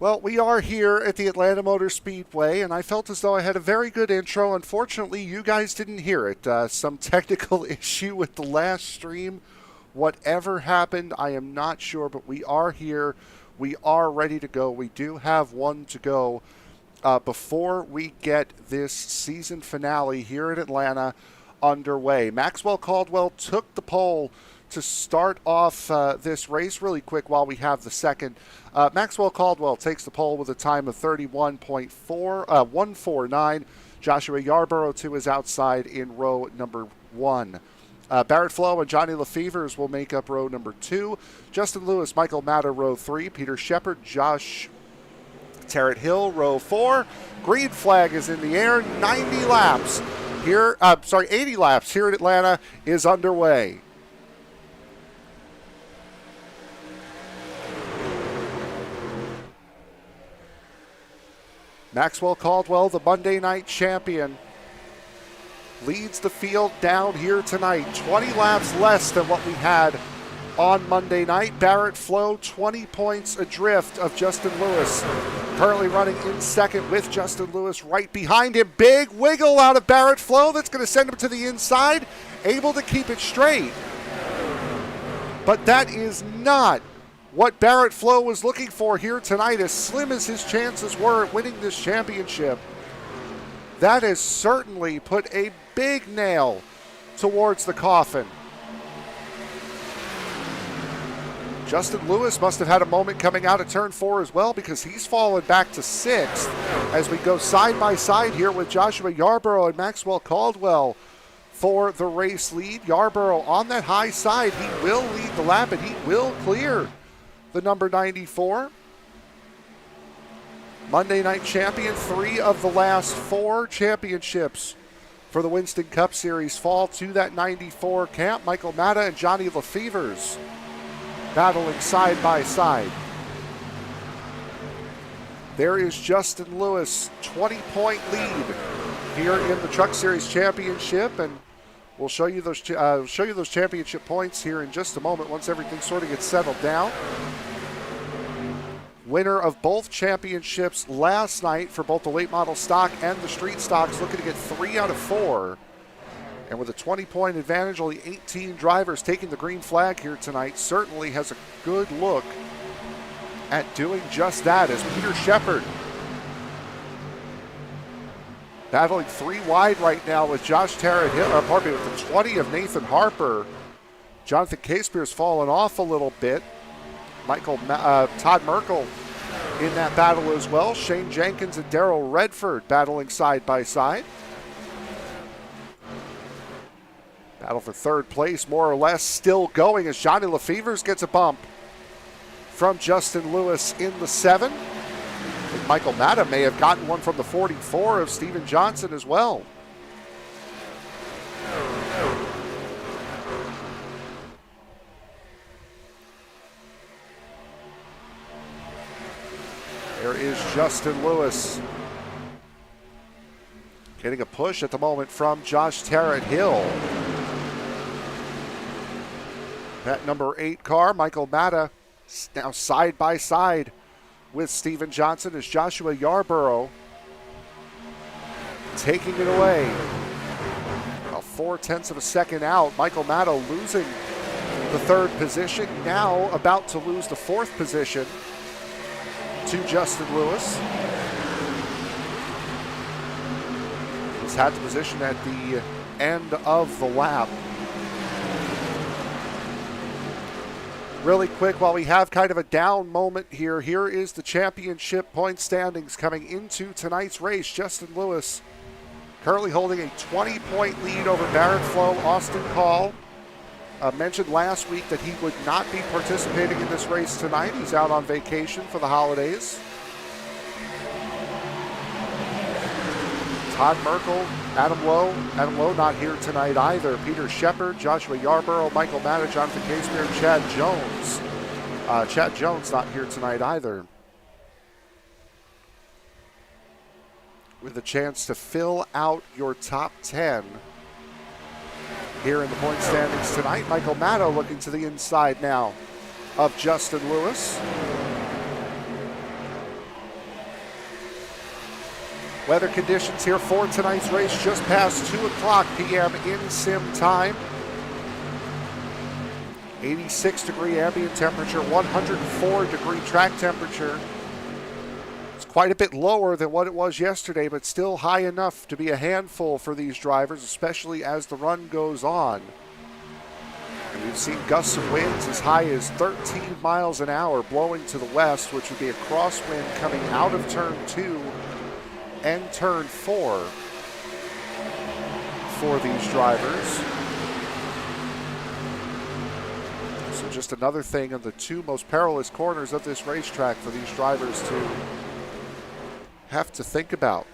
Well, we are here at the Atlanta Motor Speedway, and I felt as though I had a very good intro. Unfortunately, you guys didn't hear it. Some technical issue with the last stream. Whatever happened, I am not sure, but we are here. We are ready to go. We do have one to go before we get this season finale here at Atlanta underway. Maxwell Caldwell took the pole to start off this race really quick while we have the second. Maxwell Caldwell takes the pole with a time of 149. Joshua Yarborough to his outside in row number 1. Barrett Flo and Johnny Lefevers will make up row number 2. Justin Lewis, Michael Matta, row 3. Peter Shepard, Josh Tarrant Hill, row 4. Green flag is in the air. 80 laps here at Atlanta is underway. Maxwell Caldwell, the Monday night champion, leads the field down here tonight. 20 laps less than what we had on Monday night. Barrett Flo 20 points adrift of Justin Lewis. Currently running in second with Justin Lewis right behind him. Big wiggle out of Barrett Flo. That's going to send him to the inside. Able to keep it straight. But that is not what Barrett Flo was looking for here tonight, as slim as his chances were at winning this championship. That has certainly put a big nail towards the coffin. Justin Lewis must have had a moment coming out of turn 4 as well, because he's fallen back to 6th as we go side by side here with Joshua Yarborough and Maxwell Caldwell for the race lead. Yarborough on that high side. He will lead the lap and he will clear the number 94. Monday night champion. 3 of the last 4 championships for the Winston Cup Series fall to that 94 camp. Michael Matta and Johnny Lefevers battling side by side. There is Justin Lewis, 20-point lead here in the Truck Series Championship, and we'll show you those championship points here in just a moment once everything sort of gets settled down. Winner of both championships last night for both the late model stock and the street stocks, looking to get 3 out of 4. And with a 20-point advantage, only 18 drivers taking the green flag here tonight, certainly has a good look at doing just that, as Peter Shepard battling 3 wide right now with Josh Tarrant Hill, with the 20 of Nathan Harper. Jonathan Caspear's fallen off a little bit. Todd Merkel in that battle as well. Shane Jenkins and Darrell Redford battling side by side. Battle for third place, more or less, still going as Johnny Lefevers gets a bump from Justin Lewis in the 7. And Michael Matta may have gotten one from the 44 of Steven Johnson as well. There is Justin Lewis getting a push at the moment from Josh Tarrant Hill. That number 8 car, Michael Matta, now side by side with Steven Johnson as Joshua Yarborough taking it away. About 0.4 of a second out. Michael Matta losing the 3rd position, now about to lose the 4th position to Justin Lewis. He's had the position at the end of the lap. Really quick, while we have kind of a down moment here, here is the championship point standings coming into tonight's race. Justin Lewis currently holding a 20-point lead over Barrett Flo, Austin Call. Mentioned last week that he would not be participating in this race tonight. He's out on vacation for the holidays. Todd Merkel, Adam Lowe not here tonight either. Peter Shepard, Joshua Yarborough, Michael Matta, Jonathan Caspear, and Chad Jones. Chad Jones not here tonight either. With a chance to fill out your top 10 here in the point standings tonight. Michael Matta looking to the inside now of Justin Lewis. Weather conditions here for tonight's race just past 2 o'clock p.m. in sim time. 86 degree ambient temperature, 104 degree track temperature. It's quite a bit lower than what it was yesterday, but still high enough to be a handful for these drivers, especially as the run goes on. And we've seen gusts of winds as high as 13 miles an hour blowing to the west, which would be a crosswind coming out of turn 2 and turn 4 for these drivers. So just another thing on the 2 most perilous corners of this racetrack for these drivers to have to think about.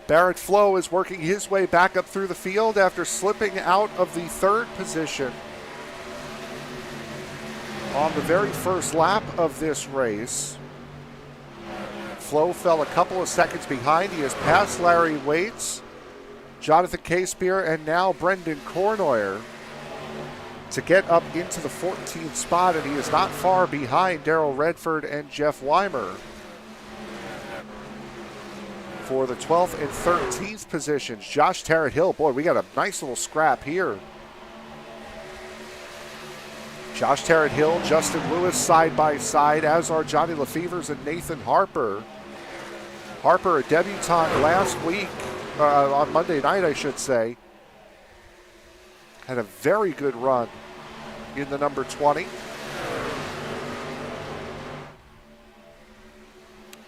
Barrett Flo is working his way back up through the field after slipping out of the 3rd position on the very first lap of this race. Flo fell a couple of seconds behind. He has passed Larry Waits, Jonathan Casepier, and now Brendan Cornoyer to get up into the 14th spot, and he is not far behind Darrell Redford and Jeff Weimer for the 12th and 13th positions. Josh Tarrant-Hill, boy, we got a nice little scrap here. Josh Tarrant-Hill, Justin Lewis side by side, as are Johnny Lefevers and Nathan Harper. Harper, a debutant last week, on Monday night, I should say. Had a very good run in the number 20. I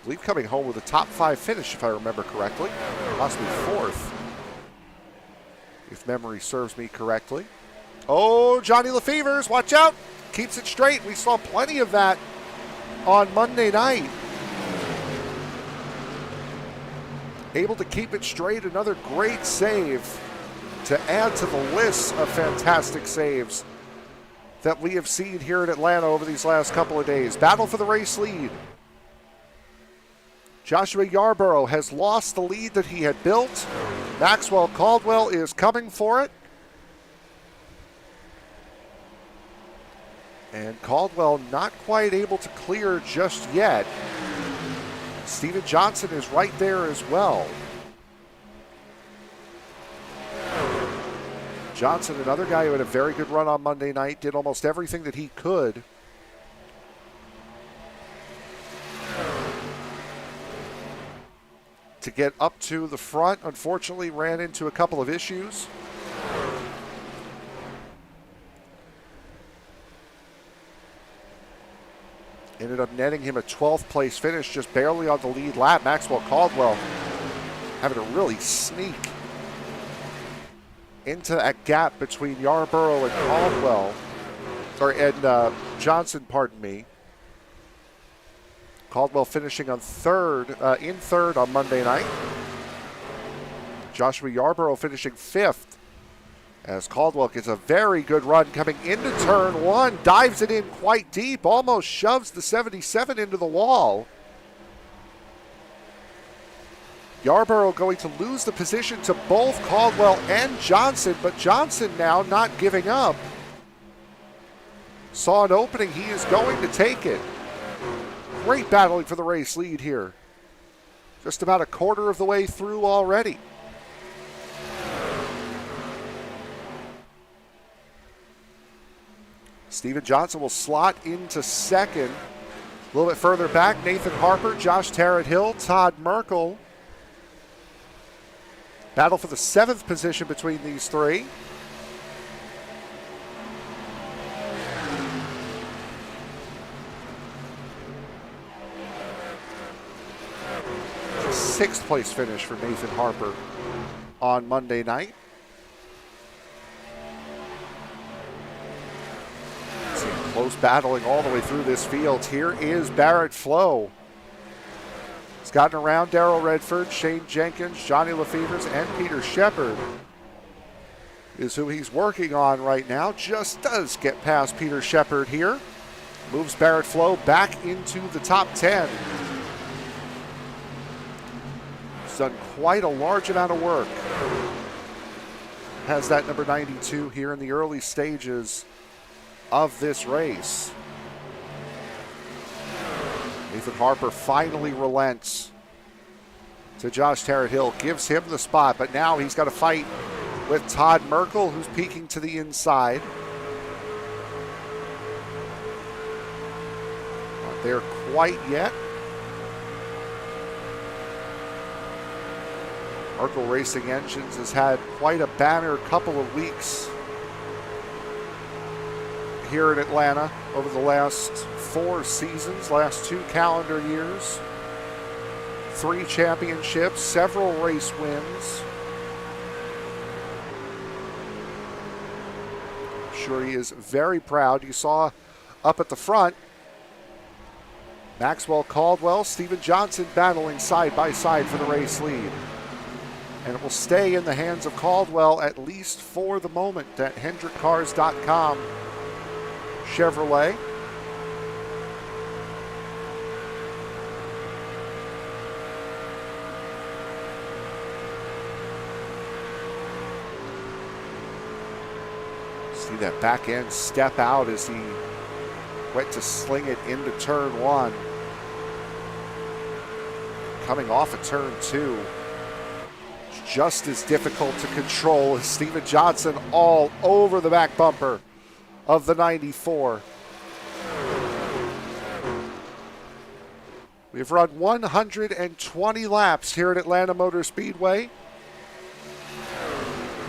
believe coming home with a top 5 finish, if I remember correctly. Possibly 4th, if memory serves me correctly. Oh, Johnny Lefevers, watch out. Keeps it straight. We saw plenty of that on Monday night. Able to keep it straight. Another great save to add to the list of fantastic saves that we have seen here in Atlanta over these last couple of days. Battle for the race lead. Joshua Yarborough has lost the lead that he had built. Maxwell Caldwell is coming for it. And Caldwell not quite able to clear just yet. Steven Johnson is right there as well. Johnson, another guy who had a very good run on Monday night, did almost everything that he could to get up to the front. Unfortunately, ran into a couple of issues. Ended up netting him a 12th place finish, just barely on the lead lap. Maxwell Caldwell having to really sneak into that gap between Yarborough and Caldwell, and Johnson, pardon me. Caldwell finishing on in third on Monday night. Joshua Yarborough finishing 5th as Caldwell gets a very good run coming into turn 1, dives it in quite deep, almost shoves the 77 into the wall. Yarborough going to lose the position to both Caldwell and Johnson, but Johnson now not giving up. Saw an opening, he is going to take it. Great battling for the race lead here. Just about a quarter of the way through already. Steven Johnson will slot into 2nd. A little bit further back, Nathan Harper, Josh Tarrant-Hill, Todd Merkel. Battle for the 7th position between these 3. It's a 6th place finish for Nathan Harper on Monday night. Close battling all the way through this field. Here is Barrett Flo. He's gotten around Darrell Redford, Shane Jenkins, Johnny Lefevers, and Peter Shepard is who he's working on right now. Just does get past Peter Shepard here. Moves Barrett Flo back into the top 10. He's done quite a large amount of work. Has that number 92 here in the early stages of this race. Nathan Harper finally relents to Josh Tarrant-Hill, gives him the spot, but now he's got to fight with Todd Merkel, who's peeking to the inside. Not there quite yet. Merkel Racing Engines has had quite a banner couple of weeks here in Atlanta over the last 4 seasons, last 2 calendar years. 3 championships, several race wins. I'm sure he is very proud. You saw up at the front, Maxwell Caldwell, Steven Johnson battling side by side for the race lead. And it will stay in the hands of Caldwell at least for the moment at HendrickCars.com Chevrolet. See that back end step out as he went to sling it into turn 1. Coming off of turn 2. Just as difficult to control as Steven Johnson all over the back bumper of the 94. We've run 120 laps here at Atlanta Motor Speedway.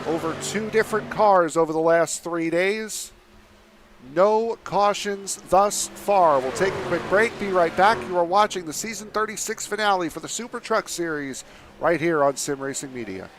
Over 2 different cars over the last 3 days. No cautions thus far. We'll take a quick break, be right back. You are watching the Season 36 finale for the SuperTruck Series right here on Sim Racing Media.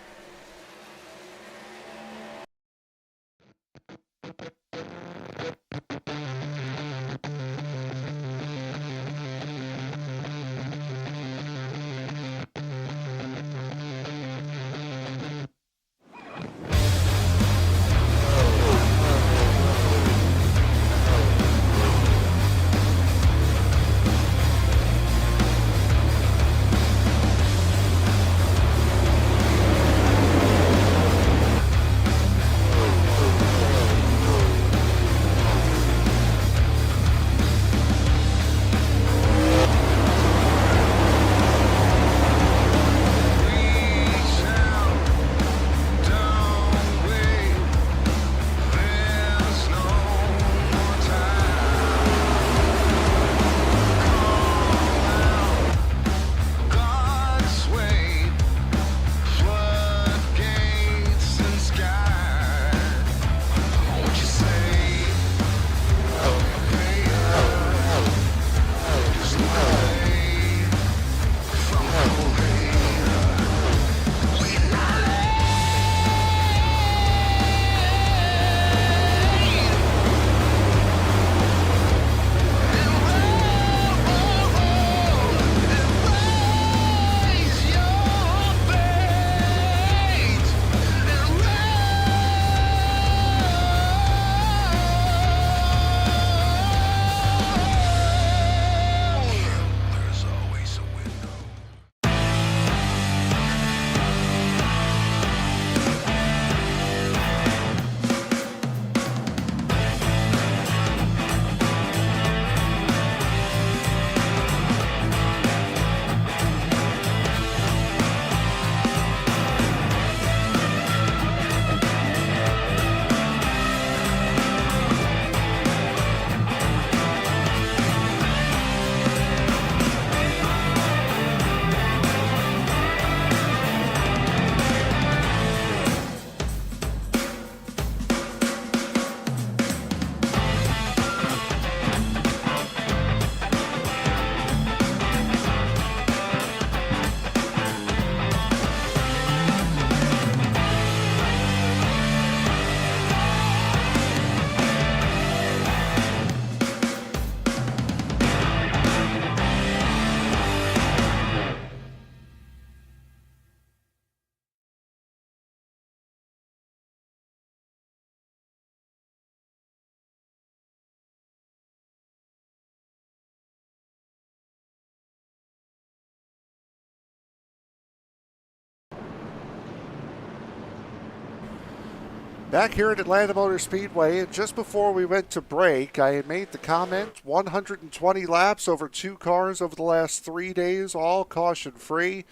Back here at Atlanta Motor Speedway, and just before we went to break, I had made the comment, 120 laps over 2 cars over the last 3 days, all caution-free.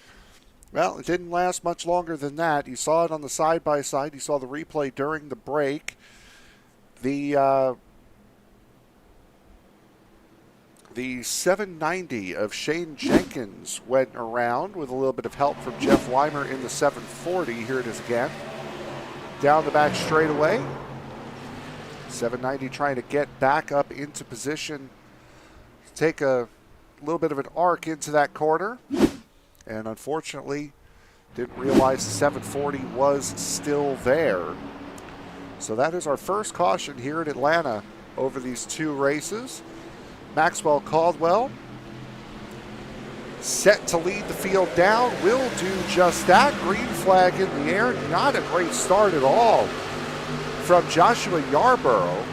Well, it didn't last much longer than that. You saw it on the side-by-side. You saw the replay during the break. The 790 of Shane Jenkins went around with a little bit of help from Jeff Weimer in the 740. Here it is again. Down the back straightaway. 790 trying to get back up into position. Take a little bit of an arc into that corner. And unfortunately, didn't realize the 740 was still there. So that is our first caution here in Atlanta over these two races. Maxwell Caldwell, set to lead the field down, will do just that. Green flag in the air. Not a great start at all from Joshua Yarborough,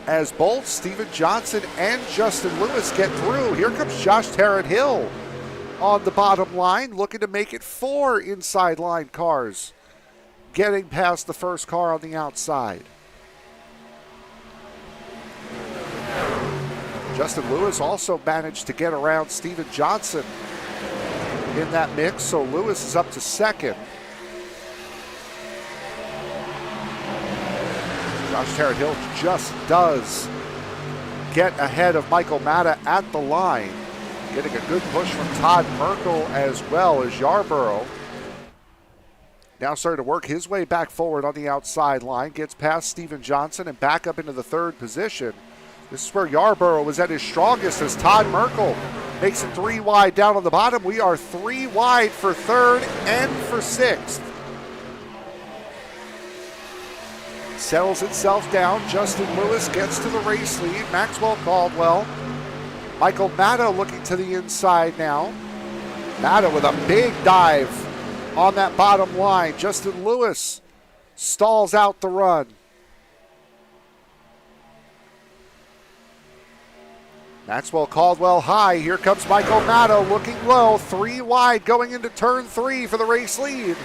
as both Steven Johnson and Justin Lewis get through. Here comes Josh Tarrant-Hill on the bottom line, looking to make it 4 inside line cars, getting past the first car on the outside. Justin Lewis also managed to get around Steven Johnson in that mix, so Lewis is up to second. Josh Tarrant-Hill just does get ahead of Michael Matta at the line. Getting a good push from Todd Merkel as well as Yarborough. Now starting to work his way back forward on the outside line. Gets past Steven Johnson and back up into the third position. This is where Yarborough was at his strongest as Todd Merkel makes it 3 wide down on the bottom. We are 3 wide for third and for sixth. Settles itself down. Justin Lewis gets to the race lead. Maxwell Caldwell. Michael Matta looking to the inside now. Matta with a big dive on that bottom line. Justin Lewis stalls out the run. Maxwell Caldwell high. Here comes Michael Matta looking low. 3 wide going into turn 3 for the race lead.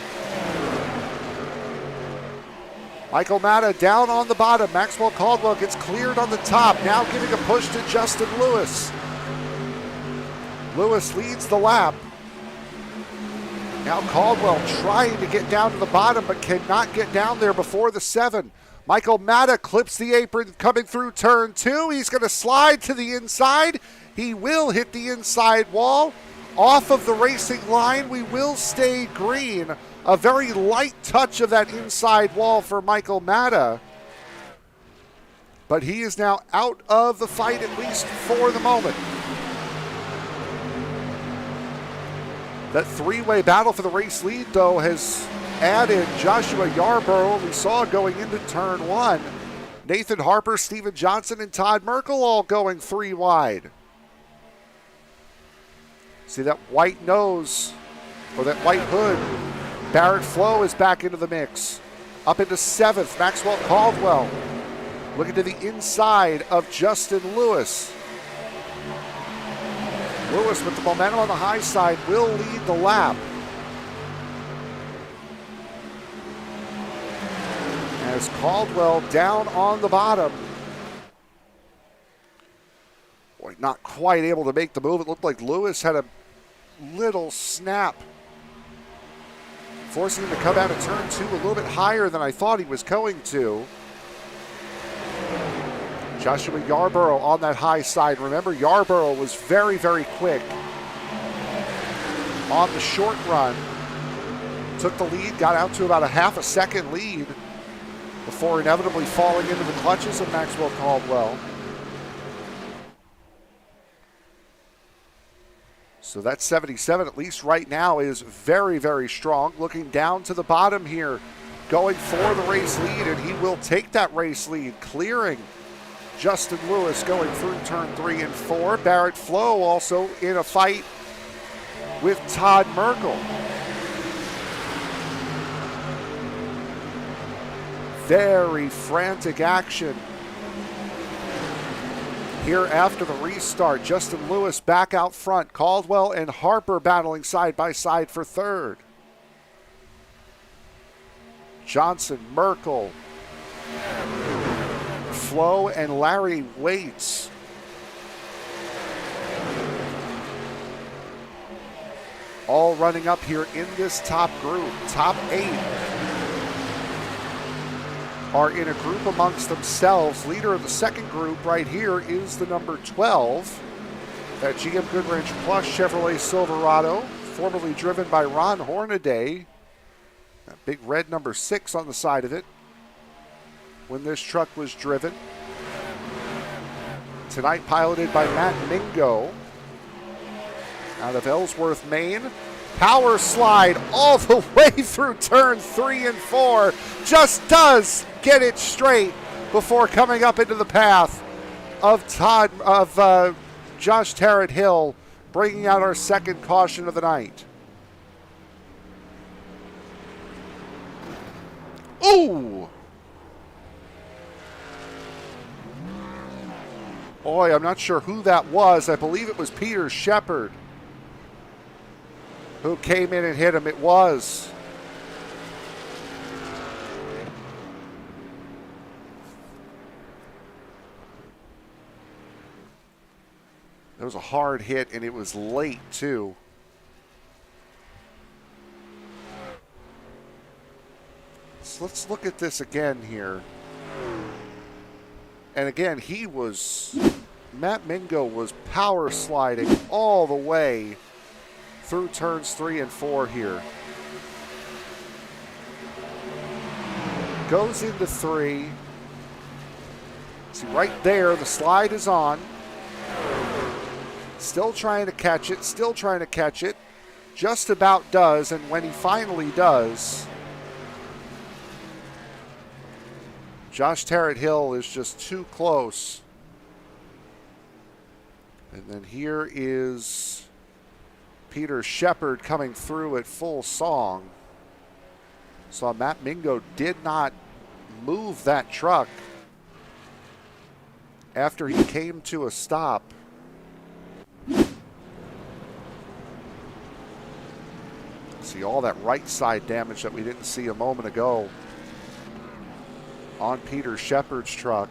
Michael Matta down on the bottom. Maxwell Caldwell gets cleared on the top. Now giving a push to Justin Lewis. Lewis leads the lap. Now Caldwell trying to get down to the bottom but cannot get down there before the 7. Michael Matta clips the apron coming through turn 2. He's going to slide to the inside. He will hit the inside wall. Off of the racing line, we will stay green. A very light touch of that inside wall for Michael Matta. But he is now out of the fight, at least for the moment. That 3-way battle for the race lead, though, has added Joshua Yarborough. We saw going into turn 1. Nathan Harper, Steven Johnson, and Todd Merkel all going 3 wide. See that white nose, or that white hood. Barrett Flo is back into the mix. Up into 7th, Maxwell Caldwell. Looking to the inside of Justin Lewis. Lewis with the momentum on the high side will lead the lap. As Caldwell down on the bottom. Boy, not quite able to make the move. It looked like Lewis had a little snap, forcing him to come out of turn 2 a little bit higher than I thought he was going to. Joshua Yarborough on that high side. Remember, Yarborough was very, very quick on the short run. Took the lead, got out to about a half a second lead before inevitably falling into the clutches of Maxwell Caldwell. So that 77, at least right now, is very, very strong. Looking down to the bottom here, going for the race lead, and he will take that race lead, clearing Justin Lewis going through turn 3 and 4. Barrett Flo also in a fight with Todd Merkel. Very frantic action here after the restart. Justin Lewis back out front. Caldwell and Harper battling side by side for third. Johnson, Merkel, Flo, and Larry Waits. all running up here in this top group. Top 8 are in a group amongst themselves. Leader of the second group right here is the number 12. That GM Goodwrench Plus Chevrolet Silverado, formerly driven by Ron Hornaday. That big red number 6 on the side of it when this truck was driven. Tonight piloted by Matt Mingo out of Ellsworth, Maine. Power slide all the way through turn 3 and 4. Just does get it straight before coming up into the path of Josh Tarrant Hill, bringing out our second caution of the night. Ooh! Boy, I'm not sure who that was. I believe it was Peter Shepard who came in and hit him. It was. It was a hard hit, and it was late, too. So let's look at this again here. And again, Matt Mingo was power sliding all the way through turns 3 and 4 here. Goes into 3. See, right there, the slide is on. Still trying to catch it, Just about does, and when he finally does, Josh Tarrant Hill is just too close. And then here is Peter Shepard coming through at full song. So Matt Mingo did not move that truck after he came to a stop. See all that right side damage that we didn't see a moment ago on Peter Shepard's truck.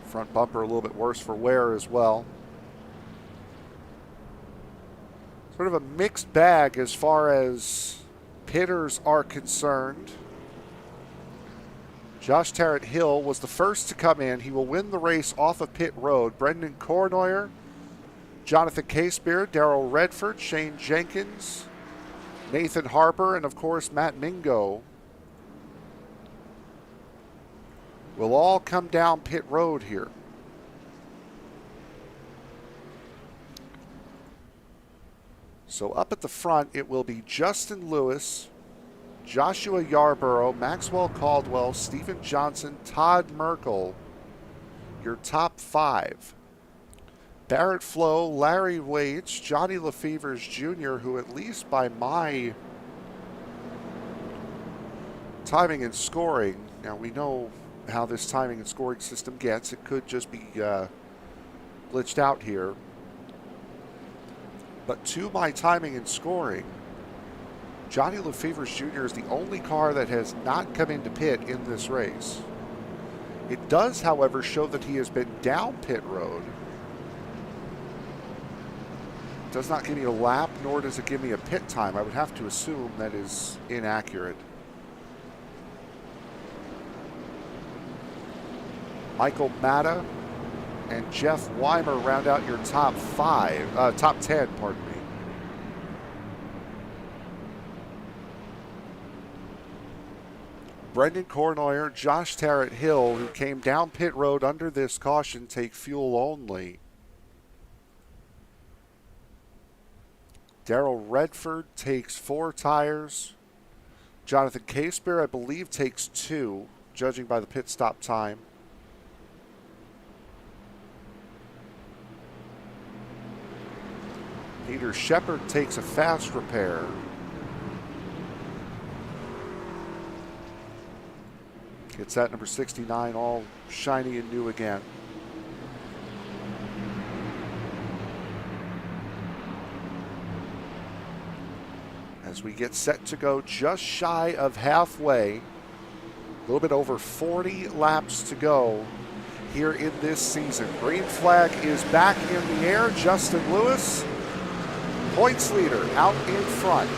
Front bumper a little bit worse for wear as well. Sort of a mixed bag as far as pitters are concerned. Josh Tarrant Hill was the first to come in. He will win the race off of pit road. Brendan Kornoyer, Jonathan Casebeer, Darrell Redford, Shane Jenkins, Nathan Harper, and of course Matt Mingo will all come down pit road here. So up at the front, it will be Justin Lewis, Joshua Yarborough, Maxwell Caldwell, Stephen Johnson, Todd Merkel, your top 5. Barrett Flo, Larry Waits, Johnny Lefevers Jr., who at least by my timing and scoring, now we know how this timing and scoring system gets. It could just be glitched out here. But to my timing and scoring, Johnny Lefevers Jr. is the only car that has not come into pit in this race. It does, however, show that he has been down pit road. It does not give me a lap, nor does it give me a pit time. I would have to assume that is inaccurate. Michael Matta and Jeff Weimer round out your top 10, pardon me. Brendan Kornoyer, Josh Tarrant Hill, who came down pit road under this caution, take fuel only. Darrell Redford takes 4 tires. Jonathan Casebeer, I believe, takes 2, judging by the pit stop time. Peter Shepard takes a fast repair. Gets that number 69 all shiny and new again. As we get set to go just shy of halfway, a little bit over 40 laps to go here in this season. Green flag is back in the air. Justin Lewis, points leader, out in front.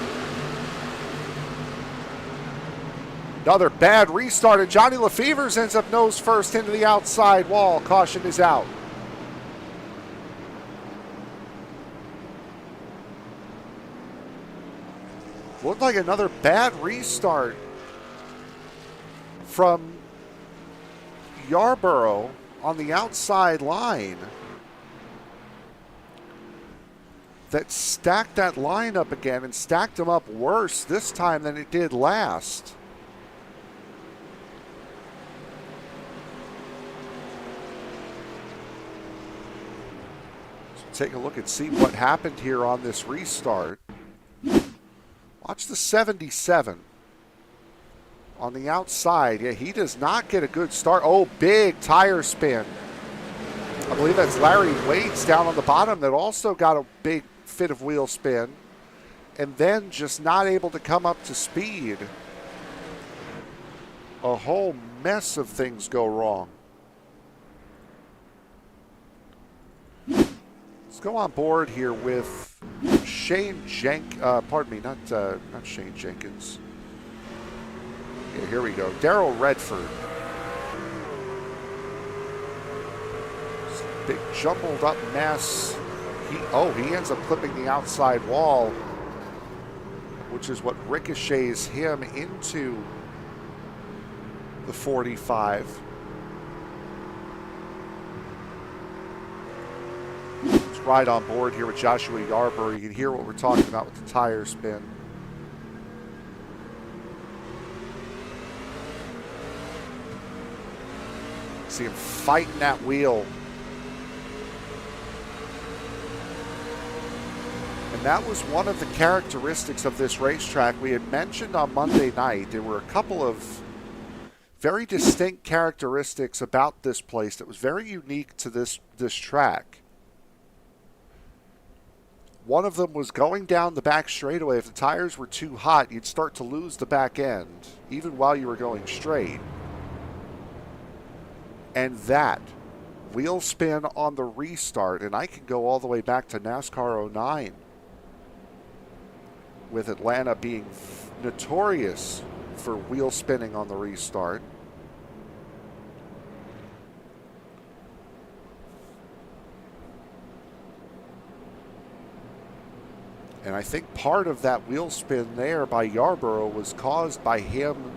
Another bad restart, and Johnny Lefevers ends up nose first into the outside wall. Caution is out. Looked like another bad restart from Yarborough on the outside line that stacked that line up again and stacked them up worse this time than it did last. So take a look and see what happened here on this restart. Watch the 77 on the outside. Yeah, he does not get a good start. Oh, big tire spin. I believe that's Larry Waits down on the bottom that also got a big fit of wheel spin and then just not able to come up to speed. A whole mess of things go wrong. Let's go on board here with Shane not Shane Jenkins. Yeah, here we go. Daryl Redford. Big jumbled up mess. He ends up clipping the outside wall, which is what ricochets him into the 45. Let's ride on board here with Joshua Yarborough. You can hear what we're talking about with the tire spin. See him fighting that wheel. And that was one of the characteristics of this racetrack. We had mentioned on Monday night there were a couple of very distinct characteristics about this place that was very unique to this track. One of them was going down the back straightaway. If the tires were too hot, you'd start to lose the back end, even while you were going straight. And that wheel spin on the restart, and I can go all the way back to NASCAR 09, with Atlanta being notorious for wheel spinning on the restart. And I think part of that wheel spin there by Yarborough was caused by him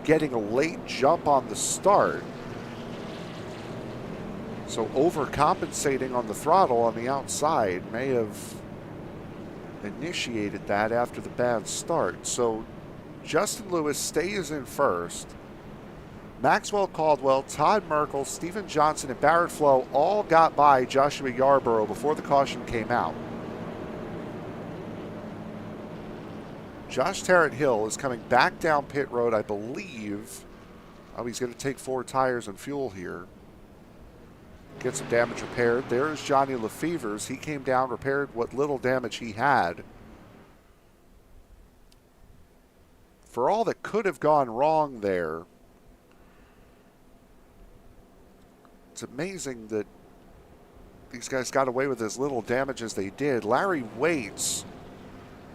getting a late jump on the start. So overcompensating on the throttle on the outside may have initiated that after the bad start. So Justin Lewis stays in first. Maxwell Caldwell, Todd Merkel, Steven Johnson, and Barrett Flo all got by Joshua Yarborough before the caution came out. Josh Tarrant-Hill is coming back down pit road, I believe. Oh, he's going to take 4 tires and fuel here. Get some damage repaired. There's Johnny Lefevers. He came down, repaired what little damage he had. For all that could have gone wrong there, it's amazing that these guys got away with as little damage as they did. Larry Waits,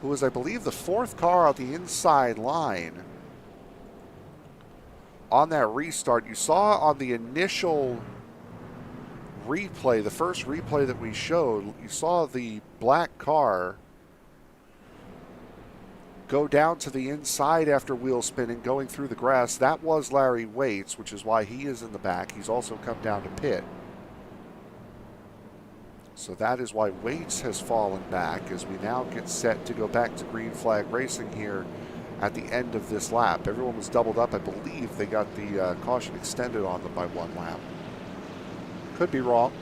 who was, I believe, the 4th car on the inside line on that restart. You saw on the initial replay, the first replay that we showed, you saw the black car go down to the inside after wheel spinning, going through the grass. That was Larry Waits, which is why he is in the back. He's also come down to pit. So that is why Waits has fallen back as we now get set to go back to green flag racing here at the end of this lap. Everyone was doubled up. I believe they got the caution extended on them by 1 lap. Could be wrong.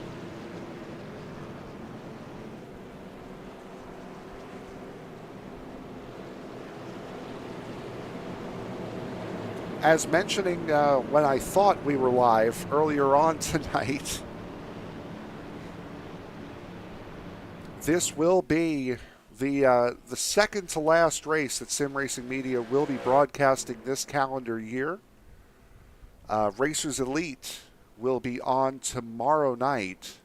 As mentioning when I thought we were live earlier on tonight, this will be the second to last race that Sim Racing Media will be broadcasting this calendar year. Racers Elite will be on tomorrow night.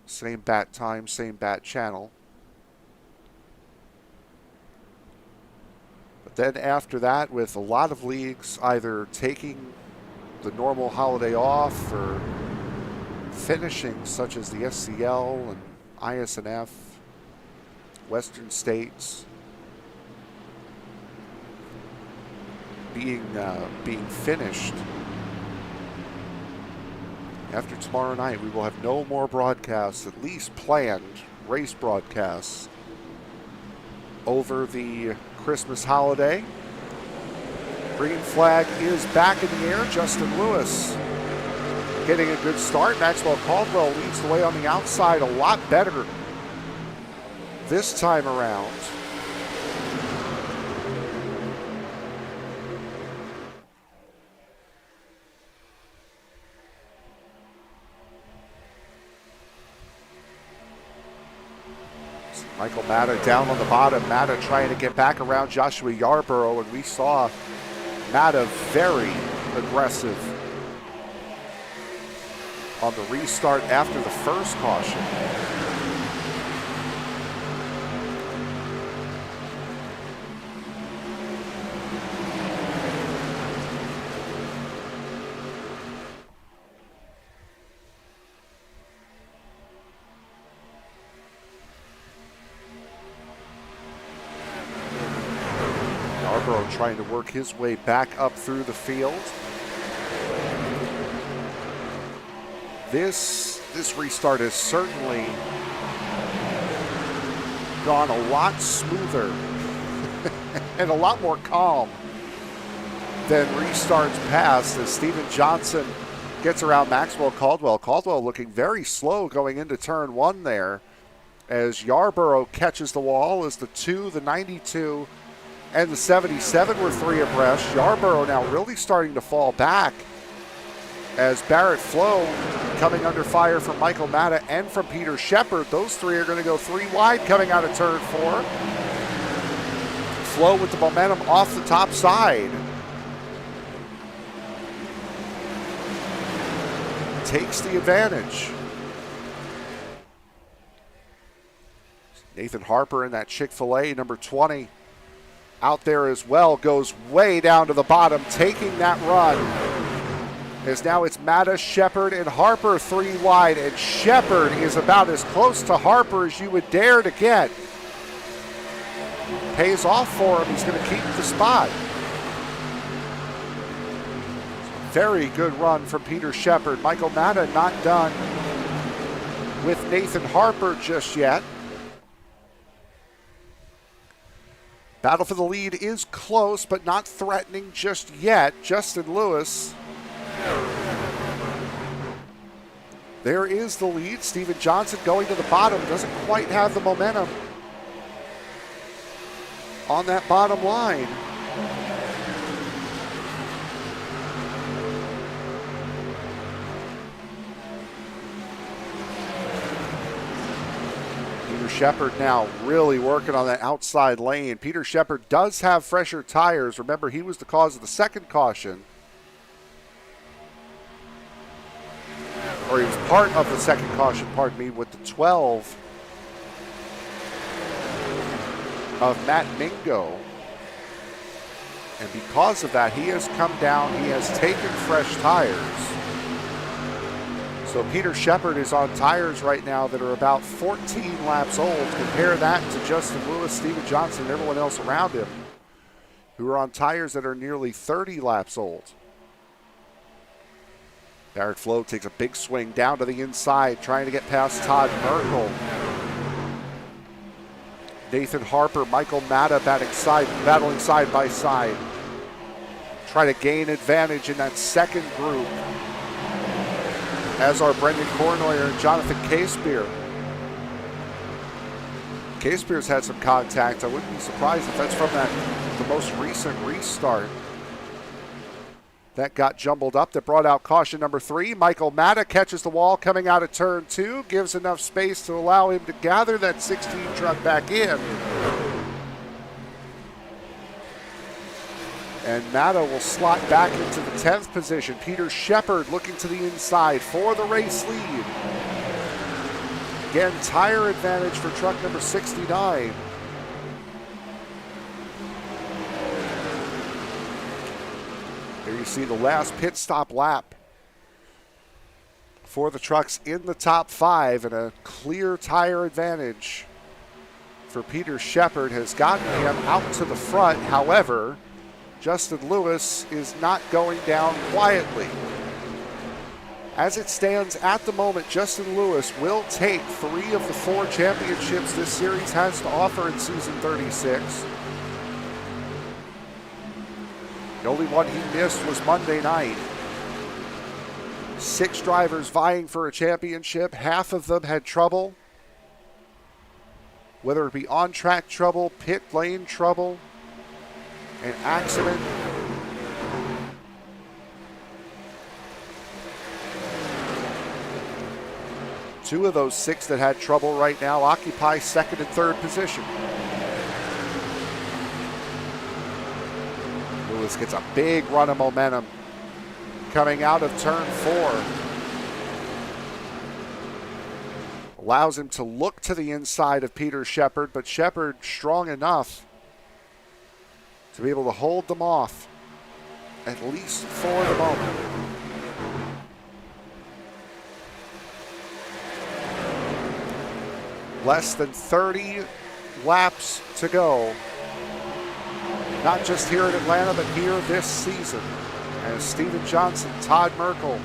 Same bat time, same bat channel. But then after that, with a lot of leagues either taking the normal holiday off or finishing, such as the SCL and ISNF, Western States, being finished. After tomorrow night, we will have no more broadcasts, at least planned race broadcasts, over the Christmas holiday. Green flag is back in the air. Justin Lewis getting a good start. Maxwell Caldwell leads the way on the outside a lot better this time around. Michael Matta down on the bottom. Matta trying to get back around Joshua Yarborough, and we saw Matta very aggressive on the restart after the first caution. Trying to work his way back up through the field. This restart has certainly gone a lot smoother and a lot more calm than restarts past as Steven Johnson gets around Maxwell Caldwell. Caldwell looking very slow going into turn one there as Yarborough catches the wall as the 2, the 92, and the 77 were 3 abreast. Yarborough now really starting to fall back as Barrett Flo coming under fire from Michael Matta and from Peter Shepard. Those 3 are going to go 3 wide coming out of turn 4. Flo with the momentum off the top side. Takes the advantage. Nathan Harper in that Chick-fil-A, number 20. Out there as well, goes way down to the bottom, taking that run. As now it's Matta, Shepard, and Harper 3 wide, and Shepard is about as close to Harper as you would dare to get. Pays off for him, he's going to keep the spot. Very good run from Peter Shepard. Michael Matta not done with Nathan Harper just yet. Battle for the lead is close, but not threatening just yet. Justin Lewis. There is the lead. Steven Johnson going to the bottom. Doesn't quite have the momentum on that bottom line. Shepard now really working on that outside lane. Peter Shepard does have fresher tires. Remember, he was the cause of the second caution. Or he was part of the second caution, pardon me, with the 12 of Matt Mingo. And because of that, he has come down, he has taken fresh tires. So Peter Shepard is on tires right now that are about 14 laps old. Compare that to Justin Lewis, Steven Johnson, and everyone else around him who are on tires that are nearly 30 laps old. Barrett Flo takes a big swing down to the inside, trying to get past Todd Merkel. Nathan Harper, Michael Matta battling side by side. Try to gain advantage in that second group, as are Brendan Cornoyer and Jonathan Casebeer. Casebeer's had some contact. I wouldn't be surprised if that's from the most recent restart. That got jumbled up. That brought out caution number 3. Michael Matta catches the wall coming out of turn 2. Gives enough space to allow him to gather that 16 truck back in. And Matto will slot back into the 10th position. Peter Shepard looking to the inside for the race lead. Again, tire advantage for truck number 69. There you see the last pit stop lap for the trucks in the top 5, and a clear tire advantage for Peter Shepard has gotten him out to the front. However, Justin Lewis is not going down quietly. As it stands at the moment, Justin Lewis will take 3 of the 4 championships this series has to offer in season 36. The only one he missed was Monday night. 6 drivers vying for a championship. Half of them had trouble, whether it be on-track trouble, pit lane trouble, an accident. Two of those 6 that had trouble right now occupy 2nd and 3rd position. Lewis gets a big run of momentum coming out of turn 4. Allows him to look to the inside of Peter Shepard, but Shepard strong enough to be able to hold them off, at least for the moment. Less than 30 laps to go. Not just here in Atlanta, but here this season. As Steven Johnson, Todd Merkel,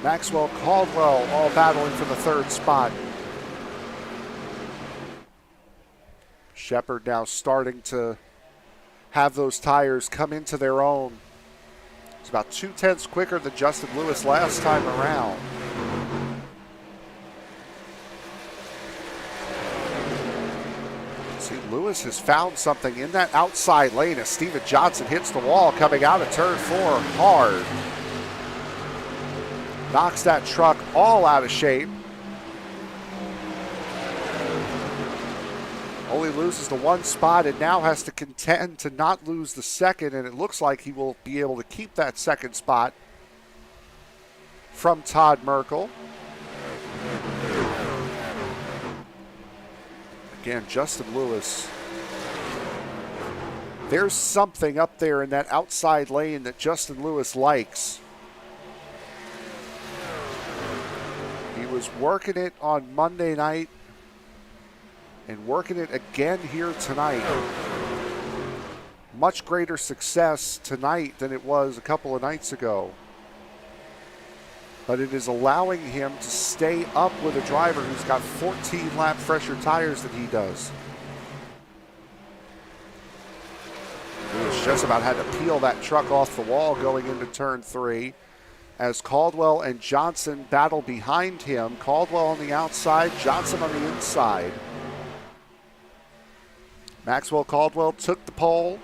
Maxwell Caldwell all battling for the 3rd spot. Shepard now starting to have those tires come into their own. It's about 0.2 quicker than Justin Lewis last time around. See, Lewis has found something in that outside lane as Steven Johnson hits the wall coming out of turn 4 hard. Knocks that truck all out of shape. Only loses the 1 spot and now has to contend to not lose the 2nd, and it looks like he will be able to keep that 2nd spot from Todd Merkel. Again, Justin Lewis. There's something up there in that outside lane that Justin Lewis likes. He was working it on Monday night and working it again here tonight. Much greater success tonight than it was a couple of nights ago. But it is allowing him to stay up with a driver who's got 14 lap fresher tires than he does. Lewis just about had to peel that truck off the wall going into turn 3 as Caldwell and Johnson battle behind him. Caldwell on the outside, Johnson on the inside. Maxwell Caldwell took the pole.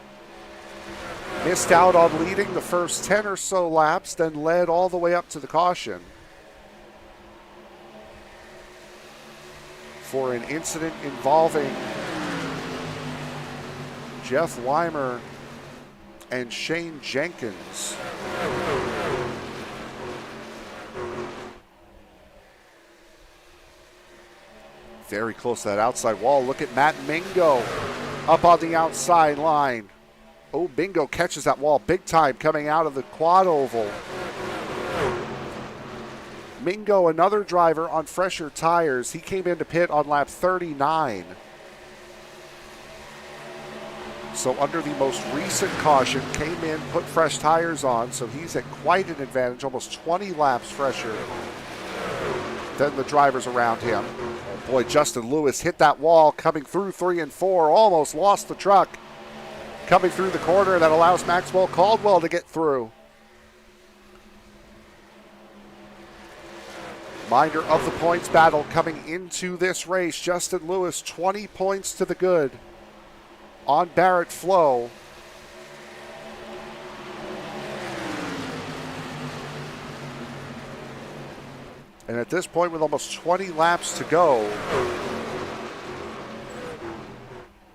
Missed out on leading the first 10 or so laps, then led all the way up to the caution for an incident involving Jeff Weimer and Shane Jenkins. Very close to that outside wall. Look at Matt Mingo up on the outside line. Oh, Bingo catches that wall big time coming out of the quad oval. Mingo, another driver on fresher tires. He came into pit on lap 39. So under the most recent caution, came in, put fresh tires on, so he's at quite an advantage, almost 20 laps fresher than the drivers around him. Oh boy, Justin Lewis hit that wall coming through 3 and 4, almost lost the truck. Coming through the corner that allows Maxwell Caldwell to get through. Reminder of the points battle coming into this race. Justin Lewis, 20 points to the good on Barrett Flow. And at this point, with almost 20 laps to go,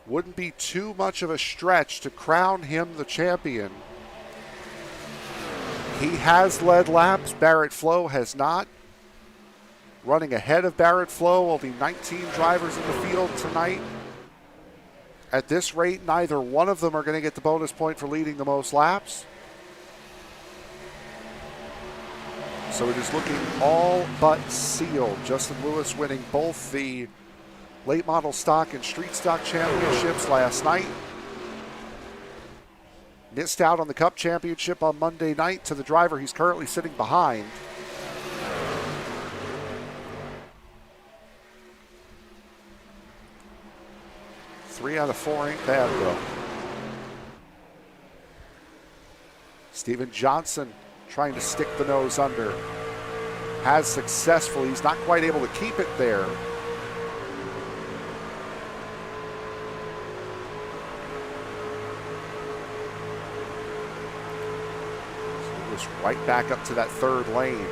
wouldn't be too much of a stretch to crown him the champion. He has led laps. Barrett Flo has not. Running ahead of Barrett Flo, only 19 drivers in the field tonight. At this rate, neither one of them are going to get the bonus point for leading the most laps. So it is looking all but sealed. Justin Lewis winning both the late model stock and street stock championships last night. Missed out on the Cup championship on Monday night to the driver he's currently sitting behind. Three out of four ain't bad, though. Steven Johnson trying to stick the nose under. Has successfully. He's not quite able to keep it there. Right back up to that third lane.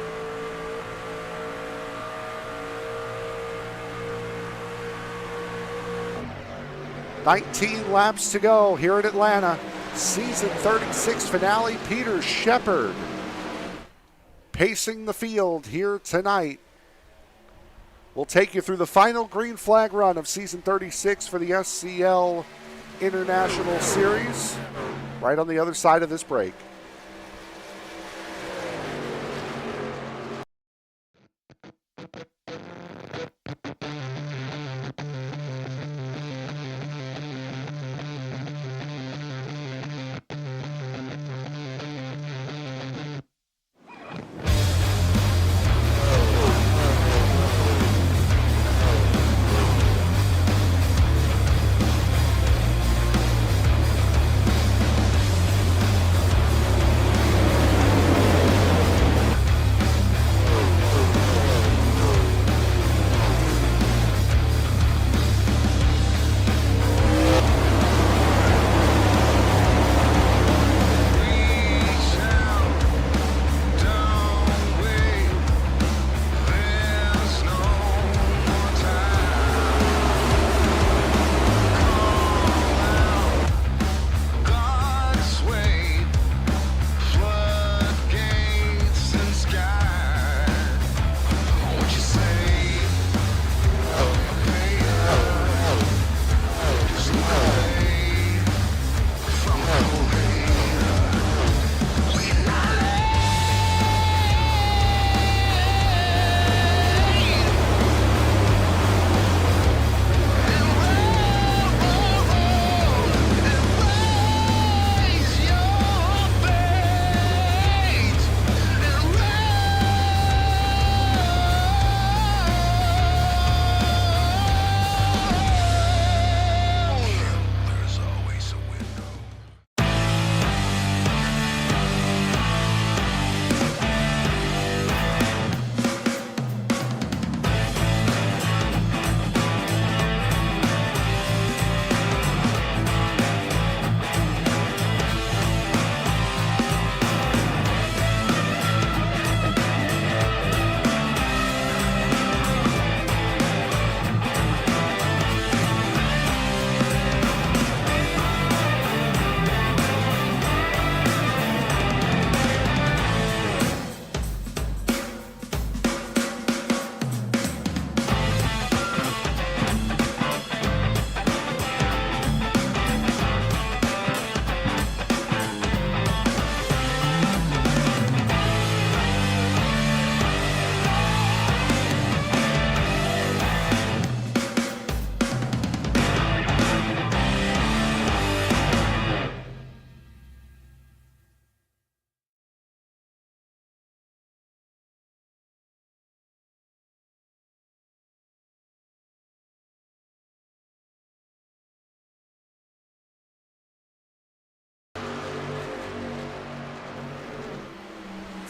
"19 laps to go here at Atlanta. Season 36 finale. Peter Shepard pacing the field here tonight. We'll take you through the final green flag run of season 36 for the SCL International Series right on the other side of this break.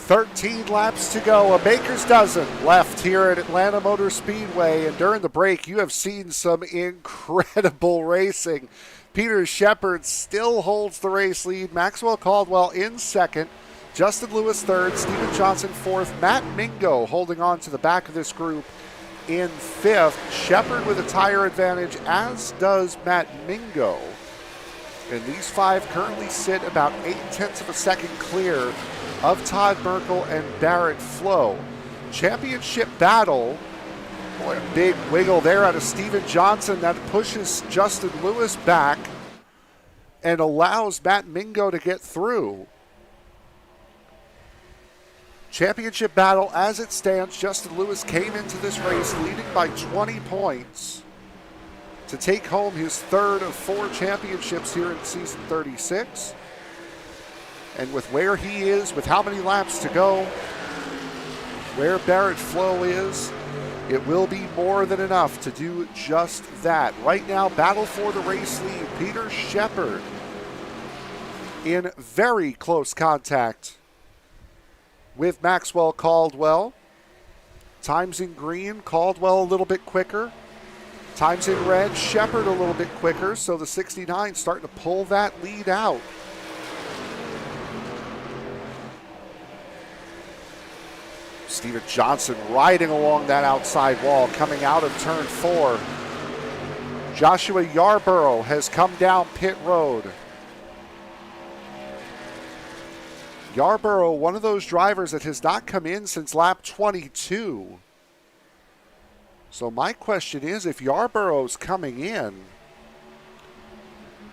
"13 laps to go, a baker's dozen left here at Atlanta Motor Speedway." And during the break, you have seen some incredible racing. Peter Shepard still holds the race lead. Maxwell Caldwell in second. Justin Lewis third. Steven Johnson fourth. Matt Mingo holding on to the back of this group in 5th. Shepard with a tire advantage, as does Matt Mingo. And these 5 currently sit about 0.8 of a second clear of Todd Merkel and Barrett Flo. Championship battle. Boy, a big wiggle there out of Steven Johnson that pushes Justin Lewis back and allows Matt Mingo to get through. Championship battle as it stands. Justin Lewis came into this race leading by 20 points to take home his 3rd of 4 championships here in season 36. And with where he is, with how many laps to go, where Barrett Flo is, it will be more than enough to do just that. Right now, battle for the race lead. Peter Shepard in very close contact with Maxwell Caldwell. Times in green, Caldwell a little bit quicker. Times in red, Shepard a little bit quicker, so the 69 starting to pull that lead out. Steven Johnson riding along that outside wall, coming out of turn 4. Joshua Yarborough has come down pit road. Yarborough, one of those drivers that has not come in since lap 22. So my question is, if Yarborough's coming in,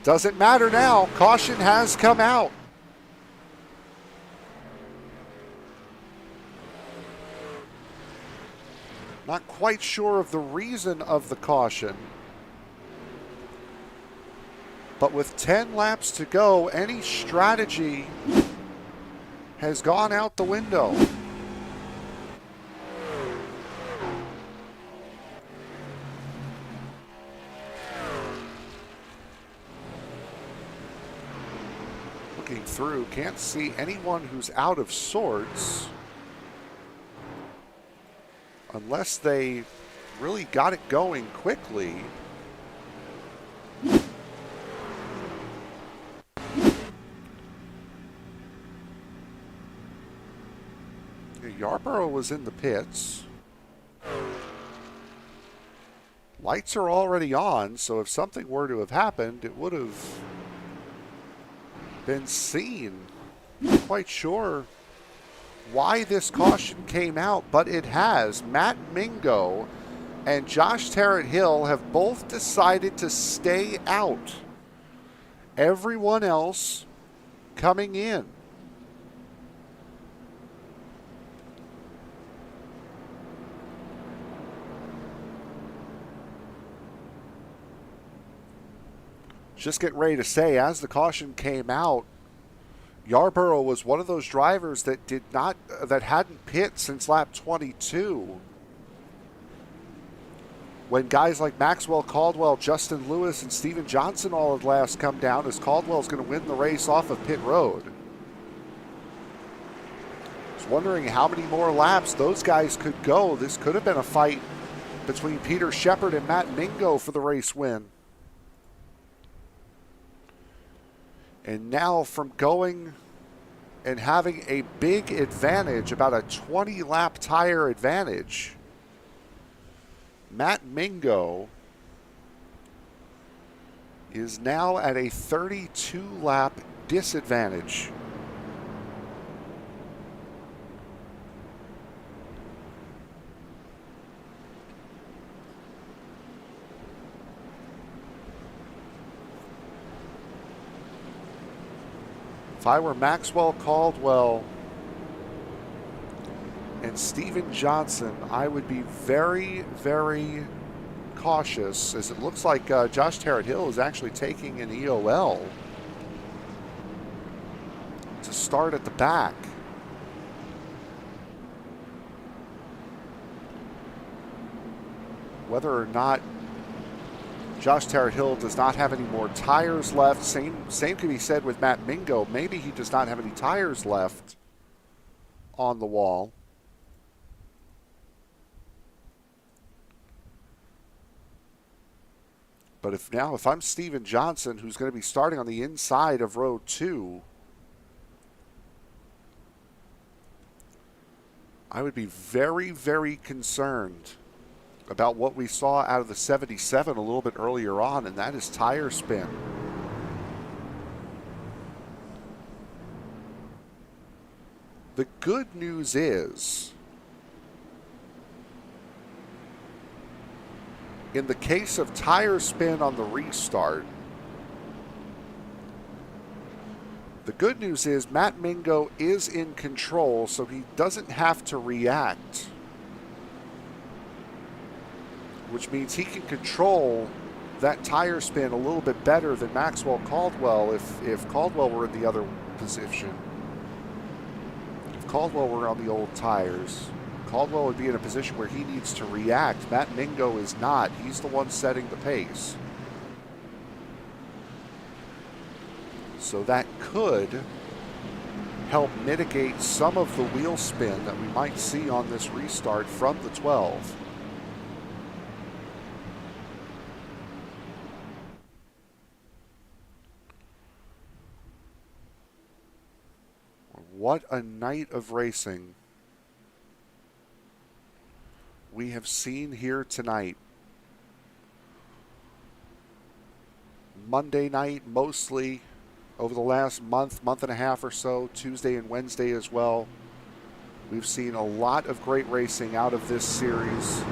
doesn't matter now. Caution has come out. Not quite sure of the reason of the caution. But with 10 laps to go, any strategy has gone out the window. Looking through, can't see anyone who's out of sorts. Unless they really got it going quickly. Yarborough was in the pits. Lights are already on, so if something were to have happened, it would have been seen. Not quite sure why this caution came out, but it has. Matt Mingo and Josh Terrett-Hill have both decided to stay out. Everyone else coming in. Just getting ready to say, as the caution came out, Yarborough was one of those drivers that hadn't pit since lap 22. When guys like Maxwell Caldwell, Justin Lewis, and Steven Johnson all had last come down, as Caldwell's going to win the race off of pit road. I was wondering how many more laps those guys could go. This could have been a fight between Peter Shepard and Matt Mingo for the race win. And now from going and having a big advantage, about a 20-lap tire advantage, Matt Mingo is now at a 32-lap disadvantage. If I were Maxwell Caldwell and Steven Johnson, I would be very, very cautious, as it looks like Josh Terrett-Hill is actually taking an EOL to start at the back. Whether or not Josh Terrett-Hill does not have any more tires left. Same can be said with Matt Mingo. Maybe he does not have any tires left on the wall. But if I'm Steven Johnson, who's going to be starting on the inside of row 2, I would be very, very concerned about what we saw out of the 77 a little bit earlier on, and that is tire spin. The good news is, in the case of tire spin on the restart, the good news is Matt Mingo is in control, so he doesn't have to react, which means he can control that tire spin a little bit better than Maxwell Caldwell if Caldwell were in the other position. If Caldwell were on the old tires, Caldwell would be in a position where he needs to react. Matt Mingo is not. He's the one setting the pace. So that could help mitigate some of the wheel spin that we might see on this restart from the 12. What a night of racing we have seen here tonight. Monday night mostly, over the last month and a half or so, Tuesday and Wednesday as well. We've seen a lot of great racing out of this series.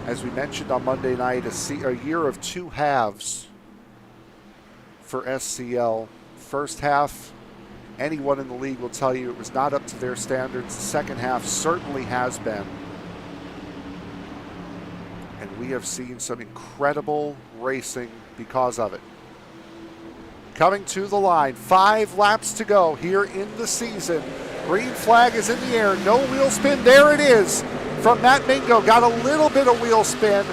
As we mentioned on Monday night, a year of two halves for SCL. First half, anyone in the league will tell you it was not up to their standards. The second half certainly has been. And we have seen some incredible racing because of it. Coming to the line, 5 laps to go here in the season. Green flag is in the air, no wheel spin. There it is from Matt Mingo. Got a little bit of wheel spin,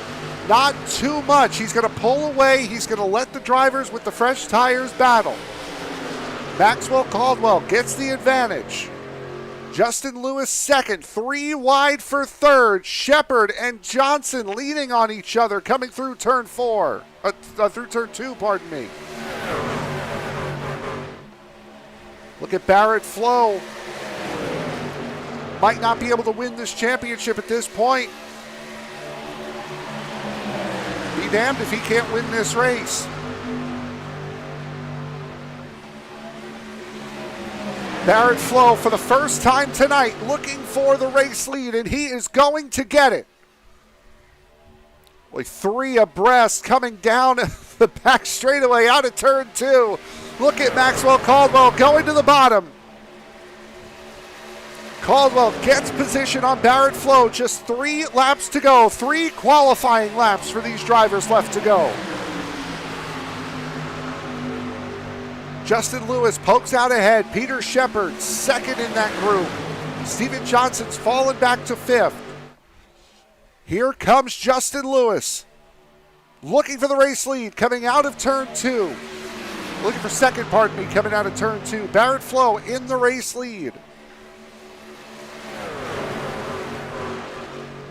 not too much. He's going to pull away. He's going to let the drivers with the fresh tires battle. Maxwell Caldwell gets the advantage. Justin Lewis second, 3 wide for third. Shepard and Johnson leaning on each other coming through turn 4. Through turn 2, pardon me. Look at Barrett Flo. Might not be able to win this championship at this point. Be damned if he can't win this race. Barrett Flo, for the first time tonight, looking for the race lead, and he is going to get it. Boy, 3 abreast coming down the back straightaway out of turn 2. Look at Maxwell Caldwell going to the bottom. Caldwell gets position on Barrett Flo. Just 3 laps to go. 3 qualifying laps for these drivers left to go. Justin Lewis pokes out ahead. Peter Shepard second in that group. Steven Johnson's fallen back to 5th. Here comes Justin Lewis. Looking for the race lead coming out of turn 2. Looking for second, pardon me, coming out of turn 2. Barrett Flo in the race lead.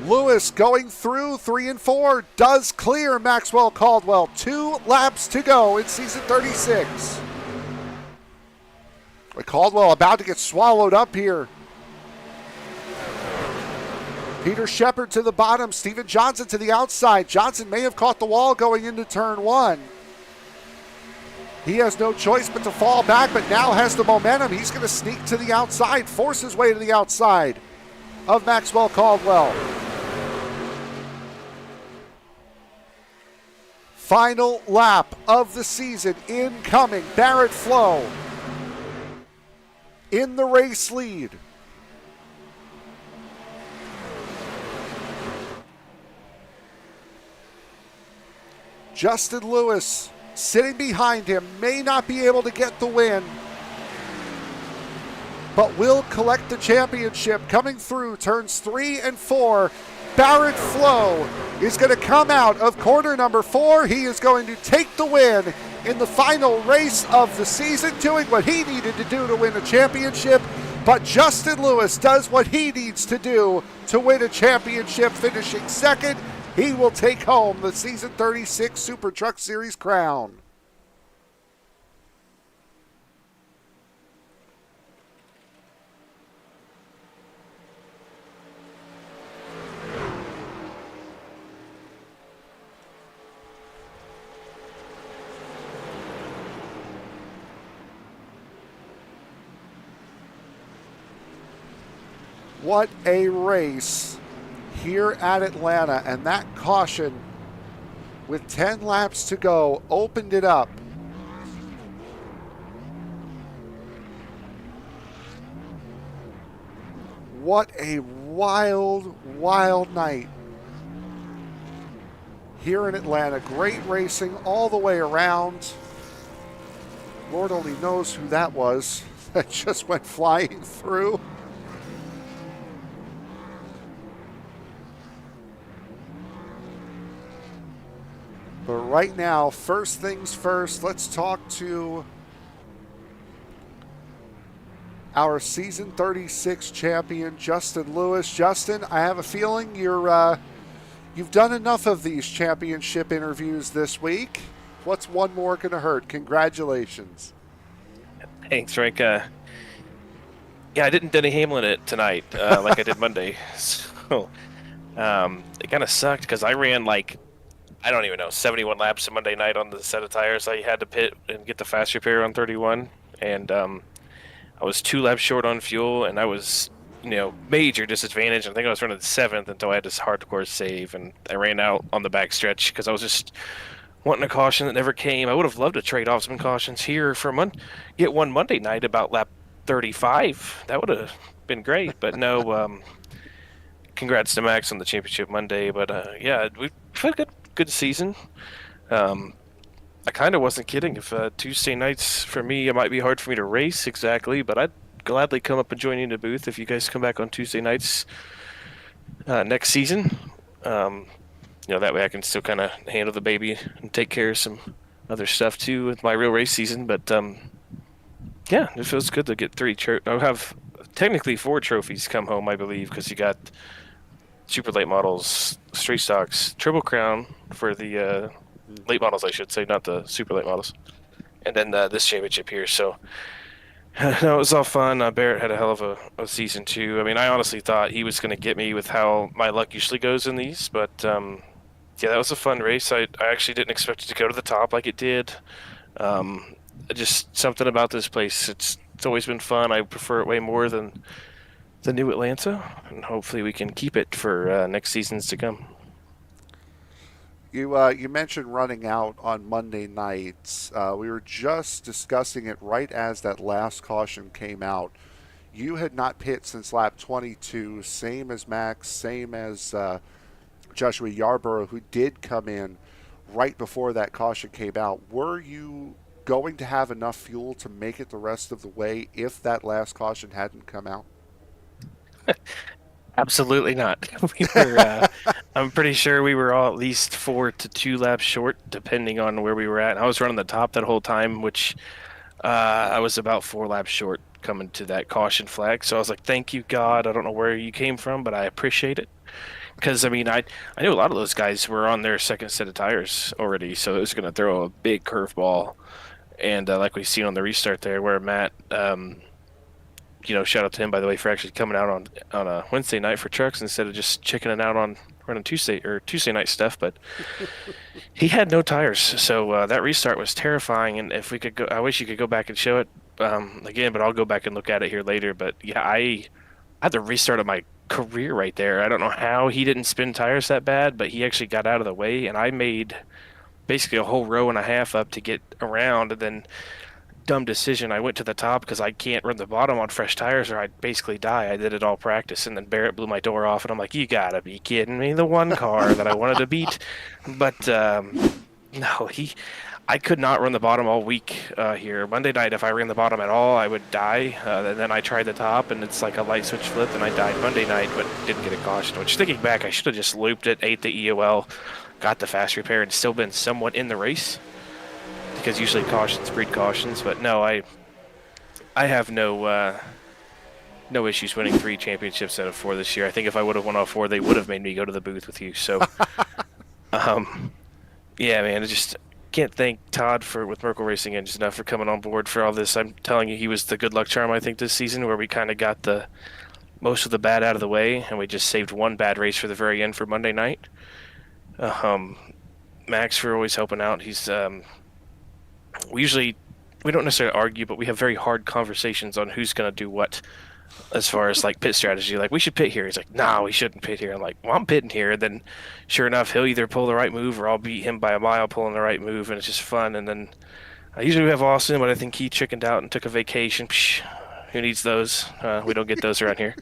Lewis going through 3 and 4. Does clear Maxwell Caldwell. 2 laps to go in season 36. Caldwell about to get swallowed up here. Peter Shepard to the bottom. Steven Johnson to the outside. Johnson may have caught the wall going into turn 1. He has no choice but to fall back, but now has the momentum. He's going to sneak to the outside, force his way to the outside of Maxwell Caldwell. Final lap of the season incoming. Barrett Flo in the race lead. Justin Lewis sitting behind him, may not be able to get the win, but will collect the championship. Coming through turns 3 and 4, Barrett Flo is going to come out of corner number 4. He is going to take the win in the final race of the season, doing what he needed to do to win a championship. But Justin Lewis does what he needs to do to win a championship, finishing second. He will take home the season 36 Super Truck Series crown. What a race here at Atlanta, and that caution with 10 laps to go opened it up. What a wild, wild night here in Atlanta. Great racing all the way around. Lord only knows who that was that just went flying through. But right now, first things first, let's talk to our season 36 champion, Justin Lewis. Justin, I have a feeling you've done enough of these championship interviews this week. What's one more going to hurt? Congratulations. Thanks, Rick. Yeah, I didn't Denny Hamlin it tonight like I did Monday. So it kind of sucked because I ran I don't even know, 71 laps Monday night on the set of tires. I had to pit and get the fast repair on 31, and I was 2 laps short on fuel, and I was, major disadvantage. I think I was running 7th until I had this hardcore save, and I ran out on the back stretch because I was just wanting a caution that never came. I would have loved to trade off some cautions here for get one Monday night about lap 35. That would have been great, but no. Congrats to Max on the championship Monday, but yeah, we've had a good season. I kind of wasn't kidding. If Tuesday nights for me, it might be hard for me to race exactly, but I'd gladly come up and join you in the booth if you guys come back on Tuesday nights next season. That way I can still kind of handle the baby and take care of some other stuff too with my real race season. But yeah, it feels good to get 3. I'll have technically 4 trophies come home, I believe, because you got super late models, straight stocks, Triple Crown for the late models, I should say, not the super late models, and then this championship here. So no, it was all fun. Barrett had a hell of a season too. I mean, I honestly thought he was going to get me with how my luck usually goes in these, but yeah, that was a fun race. I actually didn't expect it to go to the top like it did. Just something about this place. It's always been fun. I prefer it way more than the new Atlanta, and hopefully we can keep it for next seasons to come. You mentioned running out on Monday nights. We were just discussing it right as that last caution came out. You had not pit since lap 22, same as Max, same as Joshua Yarborough, who did come in right before that caution came out. Were you going to have enough fuel to make it the rest of the way if that last caution hadn't come out? Absolutely not. We were, I'm pretty sure we were all at least 4 to 2 laps short, depending on where we were at. I was running the top that whole time, which I was about 4 laps short coming to that caution flag. So I was like, thank you, God. I don't know where you came from, but I appreciate it. Because, I mean, I knew a lot of those guys were on their second set of tires already, so it was going to throw a big curveball. And like we've seen on the restart there, where Matt, shout out to him, by the way, for actually coming out on a Wednesday night for trucks instead of just chickening out on running Tuesday night stuff. But he had no tires, so that restart was terrifying. And if we could go, I wish you could go back and show it again, but I'll go back and look at it here later. But yeah, I had the restart of my career right there. I don't know how he didn't spin tires that bad, but he actually got out of the way, and I made basically a whole row and a half up to get around, and then dumb decision, I went to the top because I can't run the bottom on fresh tires or I'd basically die. I did it all practice, and then Barrett blew my door off, and I'm like, you gotta be kidding me, the one car that I wanted to beat. But no, I could not run the bottom all week here. Monday night, if I ran the bottom at all, I would die. And then I tried the top, and it's like a light switch flip, and I died Monday night, but didn't get a caution, which, thinking back, I should have just looped it, ate the EOL, got the fast repair, and still been somewhat in the race, because usually cautions breed cautions. But no, I have no issues winning 3 championships out of 4 this year. I think if I would have won all 4, they would have made me go to the booth with you. So, yeah, man, I just can't thank Todd with Merkle Racing Engines enough for coming on board for all this. I'm telling you, he was the good luck charm, I think, this season, where we kind of got the most of the bad out of the way, and we just saved one bad race for the very end for Monday night. Max for always helping out. He's we don't necessarily argue, but we have very hard conversations on who's going to do what. as far as like pit strategy. Like we should pit here. He's like, no, we shouldn't pit here. I'm like, well, I'm pitting here. And then, sure enough, he'll either pull the right move or I'll beat him by a mile pulling the right move, and it's just fun. And then I usually have Austin, but I think he chickened out and took a vacation. Psh, who needs those? We don't get those around here.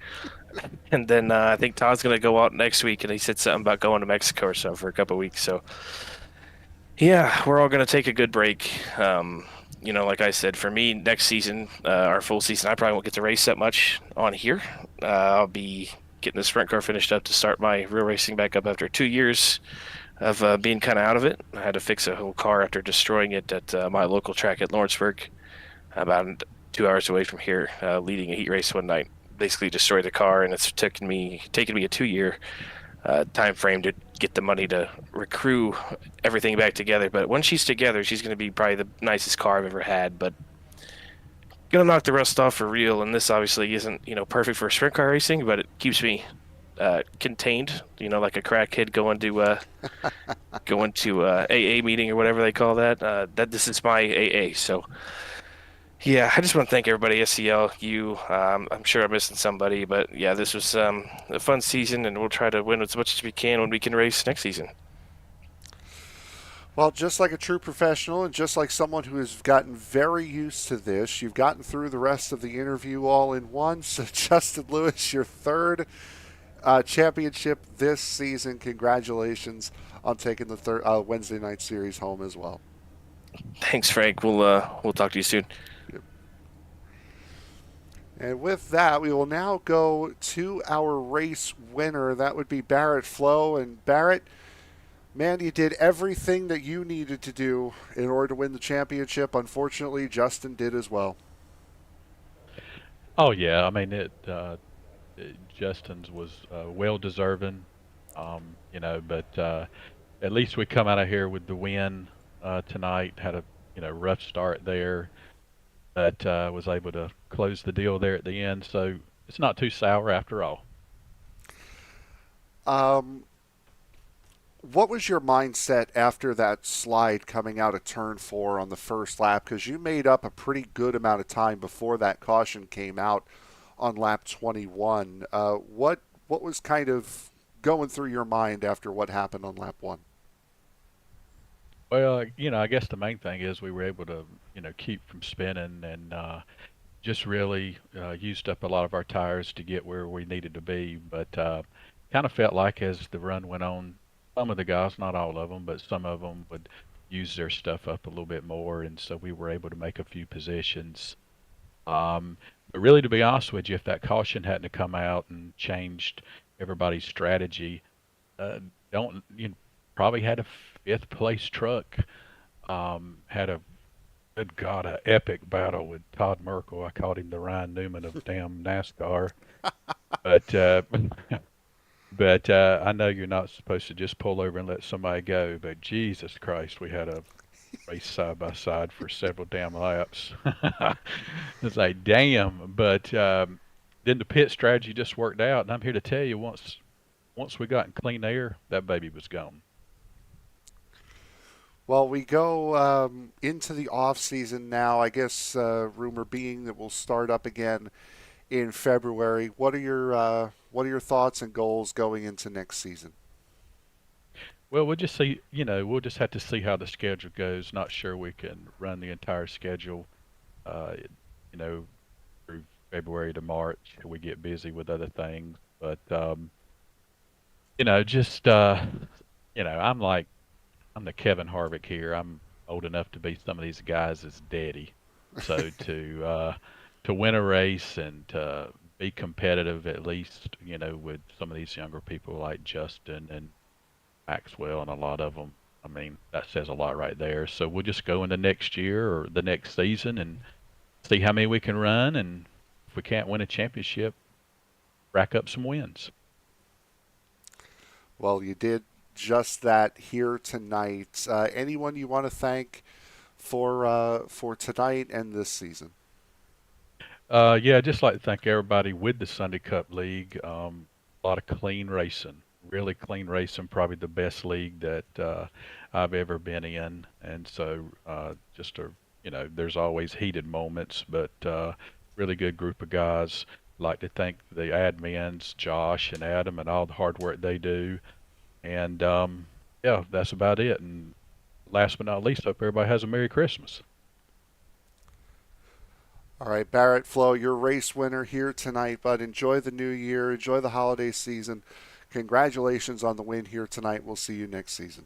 And then I think Todd's gonna go out next week, and he said something about going to Mexico or so for a couple of weeks. So yeah, we're all gonna take a good break. Like I said, for me, next season, our full season, I probably won't get to race that much on here. I'll be getting the sprint car finished up to start my real racing back up after 2 years of being kind of out of it. I had to fix a whole car after destroying it at my local track at Lawrenceburg, about 2 hours away from here, leading a heat race one night. Basically destroyed the car, and it's taken me a 2 year time frame to get the money to recruit everything back together. But when she's together, she's going to be probably the nicest car I've ever had. But gonna knock the rust off for real. And this obviously isn't perfect for sprint car racing, but it keeps me contained. Like a crackhead going to AA meeting or whatever they call that. That this is my AA. So yeah, I just want to thank everybody, SCL, you. I'm sure I'm missing somebody, but yeah, this was a fun season, and we'll try to win as much as we can when we can race next season. Well, just like a true professional and just like someone who has gotten very used to this, you've gotten through the rest of the interview all in one. So, Justin Lewis, your third championship this season. Congratulations on taking the third Wednesday night series home as well. Thanks, Frank. We'll talk to you soon. And with that, we will now go to our race winner. That would be Barrett Flo. And Barrett, man, you did everything that you needed to do in order to win the championship. Unfortunately, Justin did as well. Oh yeah, I mean Justin's was well deserving, but at least we come out of here with the win tonight. Had a rough start there, but was able to close the deal there at the end. So it's not too sour after all. Um, what was your mindset after that slide coming out of turn four on the first lap? Because you made up a pretty good amount of time before that caution came out on lap 21. What was kind of going through your mind after what happened on lap one? Well, I guess the main thing is we were able to keep from spinning and just really used up a lot of our tires to get where we needed to be. But kind of felt like as the run went on, some of the guys, not all of them, but some of them would use their stuff up a little bit more, and so we were able to make a few positions. But really, to be honest with you, if that caution hadn't have come out and changed everybody's strategy, uh, don't you probably had a fifth place truck. Had a good God, a epic battle with Todd Merkel. I called him the Ryan Newman of damn NASCAR. But I know you're not supposed to just pull over and let somebody go. But Jesus Christ, we had a race side by side for several damn laps. It's like damn. But then the pit strategy just worked out, and I'm here to tell you, once we got in clean air, that baby was gone. Well, we go into the off season now. I guess rumor being that we'll start up again in February. What are your thoughts and goals going into next season? Well, we'll just see. We'll just have to see how the schedule goes. Not sure we can run the entire schedule. Uh, you know, through February to March, we get busy with other things. But just I'm the Kevin Harvick here. I'm old enough to be some of these guys' daddy. So to win a race and to be competitive at least, with some of these younger people like Justin and Maxwell and a lot of them. I mean, that says a lot right there. So we'll just go into next year or the next season and see how many we can run, and if we can't win a championship, rack up some wins. Well, you did just that here tonight. Anyone you want to thank for tonight and this season? Yeah, I'd just like to thank everybody with the Sunday Cup League. A lot of clean racing, really clean racing, probably the best league that I've ever been in. And so there's always heated moments, but really good group of guys. like to thank the admins, Josh and Adam, and all the hard work they do. And yeah, that's about it. And last but not least, hope everybody has a Merry Christmas. All right, Barrett, Flo, your race winner here tonight, but enjoy the new year, enjoy the holiday season. Congratulations on the win here tonight. We'll see you next season.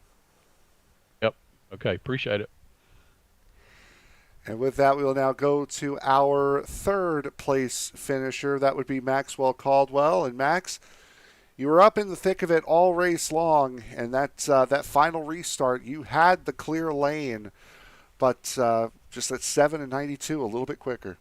Yep. Okay. Appreciate it. And with that, we will now go to our third place finisher. That would be Maxwell Caldwell. And Max, you were up in the thick of it all race long, and that final restart, you had the clear lane, but just at 7 and 92, a little bit quicker.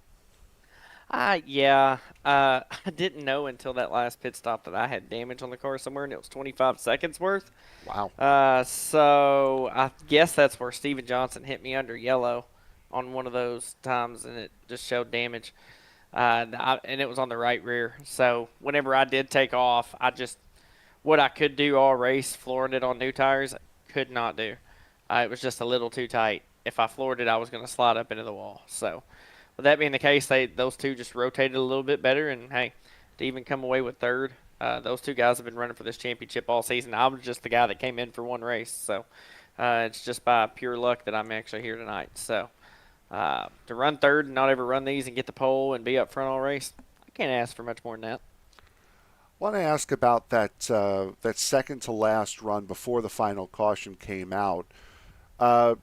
Yeah. I didn't know until that last pit stop that I had damage on the car somewhere, and it was 25 seconds worth. Wow. So I guess that's where Steven Johnson hit me under yellow on one of those times, and it just showed damage. And it was on the right rear. So whenever I did take off, what I could do all race, flooring it on new tires, could not do. It was just a little too tight. If I floored it, I was going to slide up into the wall. So with that being the case, those two just rotated a little bit better, and hey, to even come away with third, those two guys have been running for this championship all season. I was just the guy that came in for one race, so it's just by pure luck that I'm actually here tonight. So to run third and not ever run these and get the pole and be up front all race, I can't ask for much more than that. I want to ask about that second to last run before the final caution came out.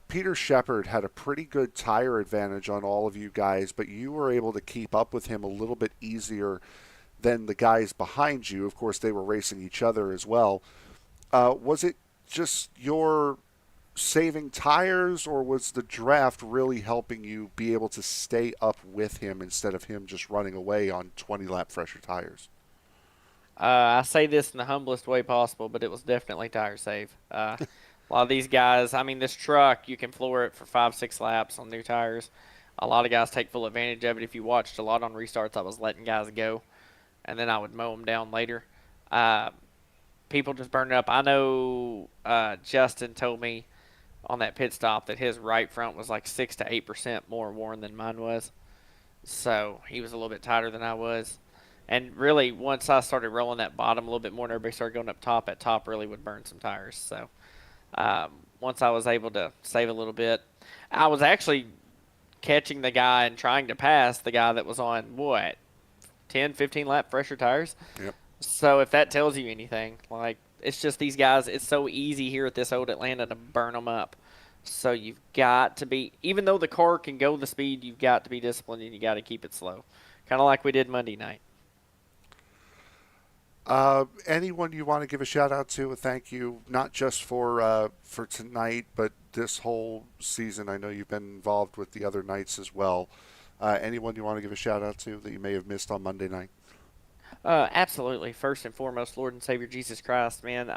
Peter Shepard had a pretty good tire advantage on all of you guys, but you were able to keep up with him a little bit easier than the guys behind you. Of course, they were racing each other as well. Was it just your saving tires, or was the draft really helping you be able to stay up with him instead of him just running away on 20-lap fresher tires? I say this in the humblest way possible, but it was definitely tire save. A lot of these guys, I mean, this truck, you can floor it for 5-6 laps on new tires. A lot of guys take full advantage of it. If you watched a lot on restarts, I was letting guys go, and then I would mow them down later. People just burn it up. I know Justin told me on that pit stop that his right front was like 6 to 8% more worn than mine was. So he was a little bit tighter than I was. And really, once I started rolling that bottom a little bit more and everybody started going up top, that top really would burn some tires. So once I was able to save a little bit, I was actually catching the guy and trying to pass the guy that was on, 10, 15 lap fresher tires. Yep. So if that tells you anything, like, it's just these guys, it's so easy here at this old Atlanta to burn them up. So you've got to be, even though the car can go the speed, you've got to be disciplined and you got to keep it slow. Kind of like we did Monday night. Anyone you want to give a shout out to, a thank you, not just for tonight, but this whole season? I know you've been involved with the other nights as well. Anyone you want to give a shout out to that you may have missed on Monday night? Absolutely. First and foremost, Lord and Savior Jesus Christ, man.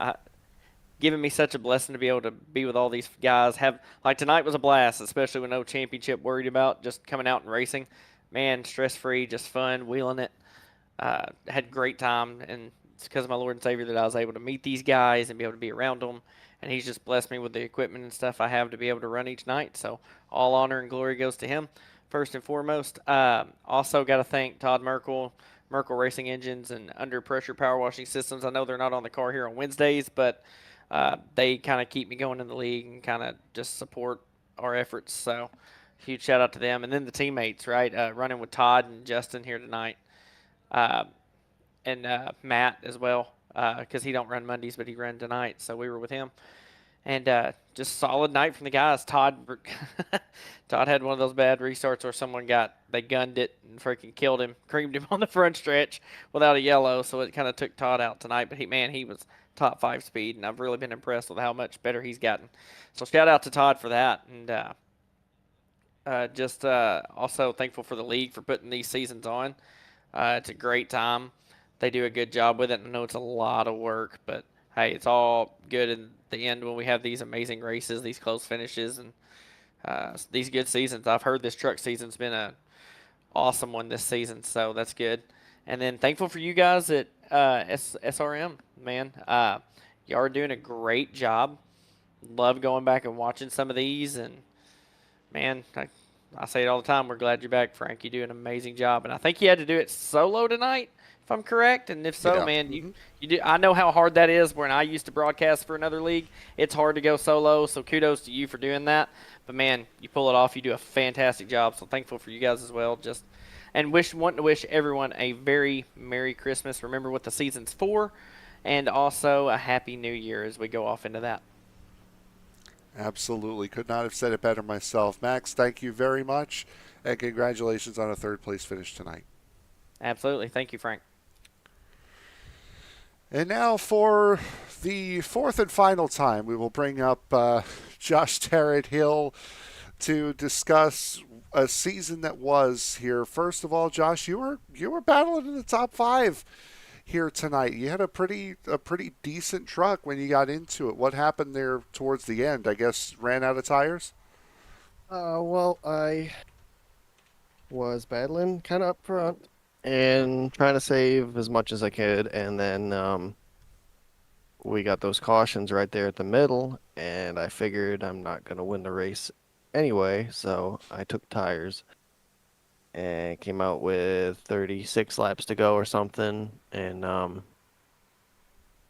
Given me such a blessing to be able to be with all these guys. Like tonight was a blast, especially with no championship worried about, just coming out and racing. Man, stress-free, just fun, wheeling it. Had a great time, and it's because of my Lord and Savior that I was able to meet these guys and be able to be around them. And he's just blessed me with the equipment and stuff I have to be able to run each night. So all honor and glory goes to him, first and foremost. Also got to thank Todd Merkel Racing Engines and Under Pressure Power Washing Systems. I know they're not on the car here on Wednesdays, but they kind of keep me going in the league and kind of just support our efforts. So huge shout out to them. And then the teammates, right? Running with Todd and Justin here tonight. And Matt as well, because he don't run Mondays, but he ran tonight, so we were with him. And just solid night from the guys. Todd had one of those bad restarts where they gunned it and freaking killed him, creamed him on the front stretch without a yellow, so it kind of took Todd out tonight. But he was top 5 speed, and I've really been impressed with how much better he's gotten. So shout out to Todd for that, and just also thankful for the league for putting these seasons on. It's a great time. They do a good job with it. I know it's a lot of work, but hey, it's all good in the end when we have these amazing races, these close finishes, and these good seasons. I've heard this truck season's been an awesome one this season, so that's good. And then thankful for you guys at SRM, man. You are doing a great job. Love going back and watching some of these, and man, I say it all the time. We're glad you're back, Frank. You do an amazing job, and I think you had to do it solo tonight, if I'm correct. And if so, Yeah. man, you do. I know how hard that is. When I used to broadcast for another league, it's hard to go solo. So kudos to you for doing that. But man, you pull it off. You do a fantastic job. So thankful for you guys as well. And wanting to wish everyone a very Merry Christmas. Remember what the season's for, and also a Happy New Year as we go off into that. Absolutely. Could not have said it better myself. Max, thank you very much, and congratulations on a third-place finish tonight. Absolutely. Thank you, Frank. And now for the fourth and final time, we will bring up Josh Tarrant-Hill to discuss a season that was here. First of all, Josh, you were battling in the top 5 here tonight. You had a pretty decent truck when you got into it. What happened there towards the end? I guess ran out of tires? Well, I was battling kind of up front and trying to save as much as I could, and then we got those cautions right there at the middle, and I figured I'm not going to win the race anyway, so I took tires and came out with 36 laps to go or something, and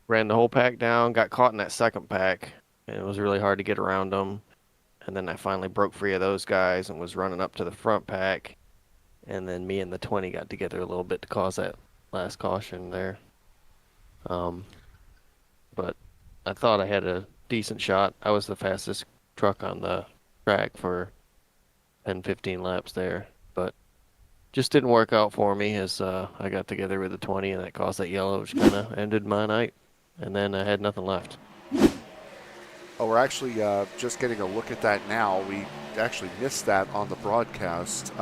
ran the whole pack down, got caught in that second pack, and it was really hard to get around them. And then I finally broke free of those guys and was running up to the front pack, and then me and the 20 got together a little bit to cause that last caution there. But I thought I had a decent shot. I was the fastest truck on the track for 10-15 laps there, but just didn't work out for me as I got together with the 20, and that caused that yellow, which kind of ended my night. And then I had nothing left. Oh, we're actually just getting a look at that now. We actually missed that on the broadcast.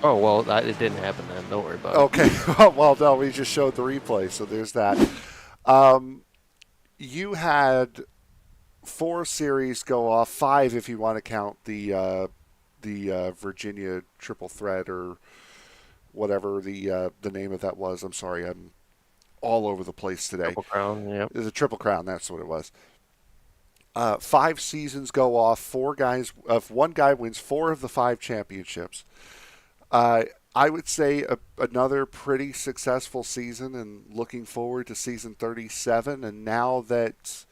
Oh, well, it didn't happen then. Don't worry about it. Okay. Well, no, we just showed the replay, so there's that. You had 4 series go off, 5 if you want to count the Virginia triple threat or whatever the name of that was. I'm sorry, I'm all over the place today. Triple Crown, yep. It was a Triple Crown, that's what it was. 5 seasons go off, 1 guy wins 4 of the 5 championships. I would say another pretty successful season, and looking forward to season 37. And now that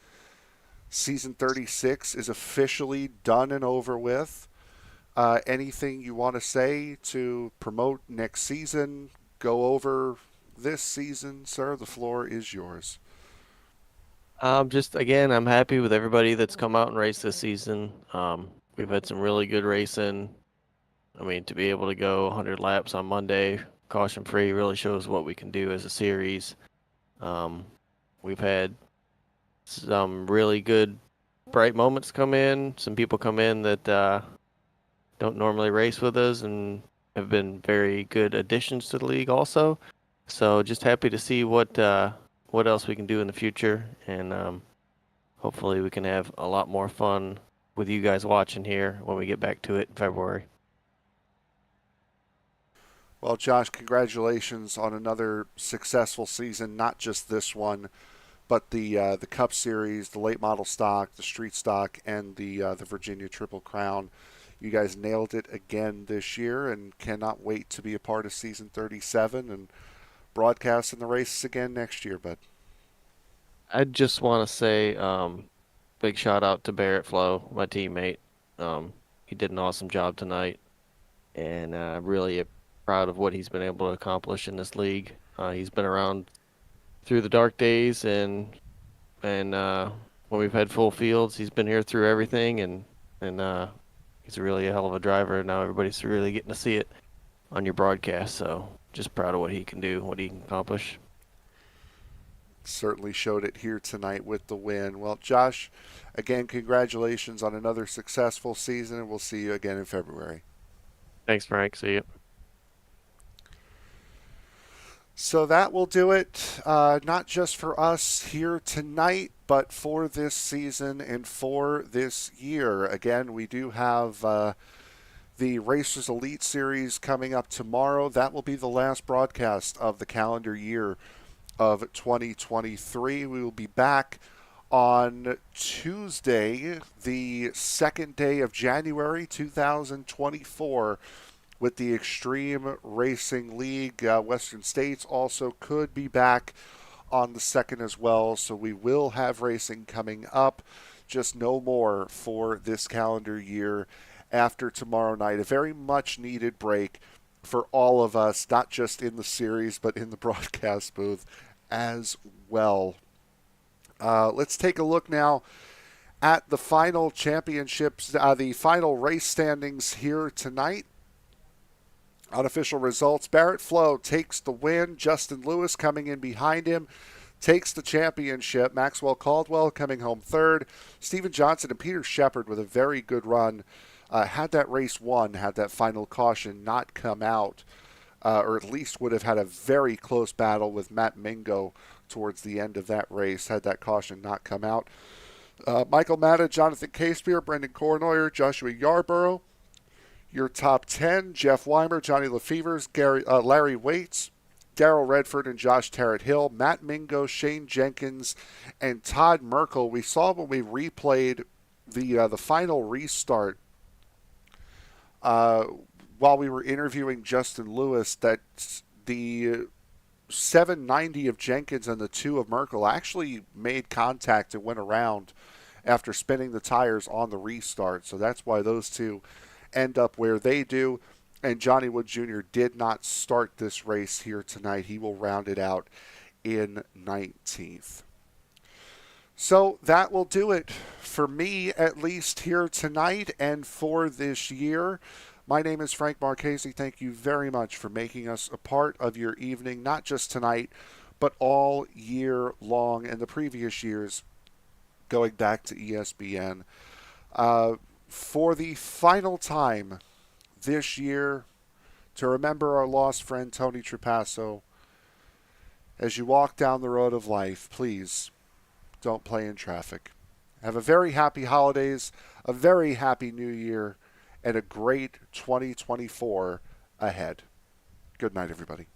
season 36 is officially done and over with, anything you want to say to promote next season, go over this season, sir? The floor is yours. Just again, I'm happy with everybody that's come out and raced this season. We've had some really good racing. I mean, to be able to go 100 laps on Monday, caution free, really shows what we can do as a series. We've had some really good, bright moments come in. Some people come in that don't normally race with us and have been very good additions to the league also. So just happy to see what else we can do in the future, and hopefully we can have a lot more fun with you guys watching here when we get back to it in February. Well, Josh, congratulations on another successful season, not just this one, but the Cup Series, the late model stock, the street stock, and the Virginia Triple Crown. You guys nailed it again this year, and cannot wait to be a part of season 37 and broadcasting the races again next year, bud. I just want to say big shout out to Barrett Flo, my teammate. He did an awesome job tonight, and really proud of what he's been able to accomplish in this league. He's been around through the dark days, and when we've had full fields, he's been here through everything, and he's really a hell of a driver. Now everybody's really getting to see it on your broadcast, so just proud of what he can do, what he can accomplish. Certainly showed it here tonight with the win. Well, Josh, again, congratulations on another successful season, and we'll see you again in February. Thanks, Frank. See you. So that will do it, not just for us here tonight, but for this season and for this year. Again, we do have the Racers Elite Series coming up tomorrow. That will be the last broadcast of the calendar year of 2023. We will be back on Tuesday, the second day of January 2024, with the Extreme Racing League. Western States also could be back on the 2nd as well, so we will have racing coming up, just no more for this calendar year after tomorrow night. A very much needed break for all of us, not just in the series, but in the broadcast booth as well. Let's take a look now at the final championships, the final race standings here tonight. Unofficial results: Barrett Flo takes the win. Justin Lewis coming in behind him takes the championship. Maxwell Caldwell coming home third. Steven Johnson and Peter Shepard with a very good run. Had that race won, had that final caution not come out, or at least would have had a very close battle with Matt Mingo towards the end of that race, had that caution not come out. Michael Matta, Jonathan Casepier, Brendan Cornoyer, Joshua Yarborough. Your top 10, Jeff Weimer, Johnny Lefevers, Larry Waits, Darrell Redford, and Josh Terrett-Hill, Matt Mingo, Shane Jenkins, and Todd Merkel. We saw when we replayed the final restart while we were interviewing Justin Lewis that the 790 of Jenkins and the 2 of Merkel actually made contact and went around after spinning the tires on the restart. So that's why those two end up where they do. And Johnny Wood Jr. did not start this race here tonight. He will round it out in 19th. So that will do it for me, at least here tonight and for this year. My name is Frank Marchese. Thank you very much for making us a part of your evening, not just tonight, but all year long and the previous years going back to ESPN. For the final time this year, to remember our lost friend Tony Trapasso, as you walk down the road of life, please don't play in traffic. Have a very happy holidays, a very happy new year, and a great 2024 ahead. Good night, everybody.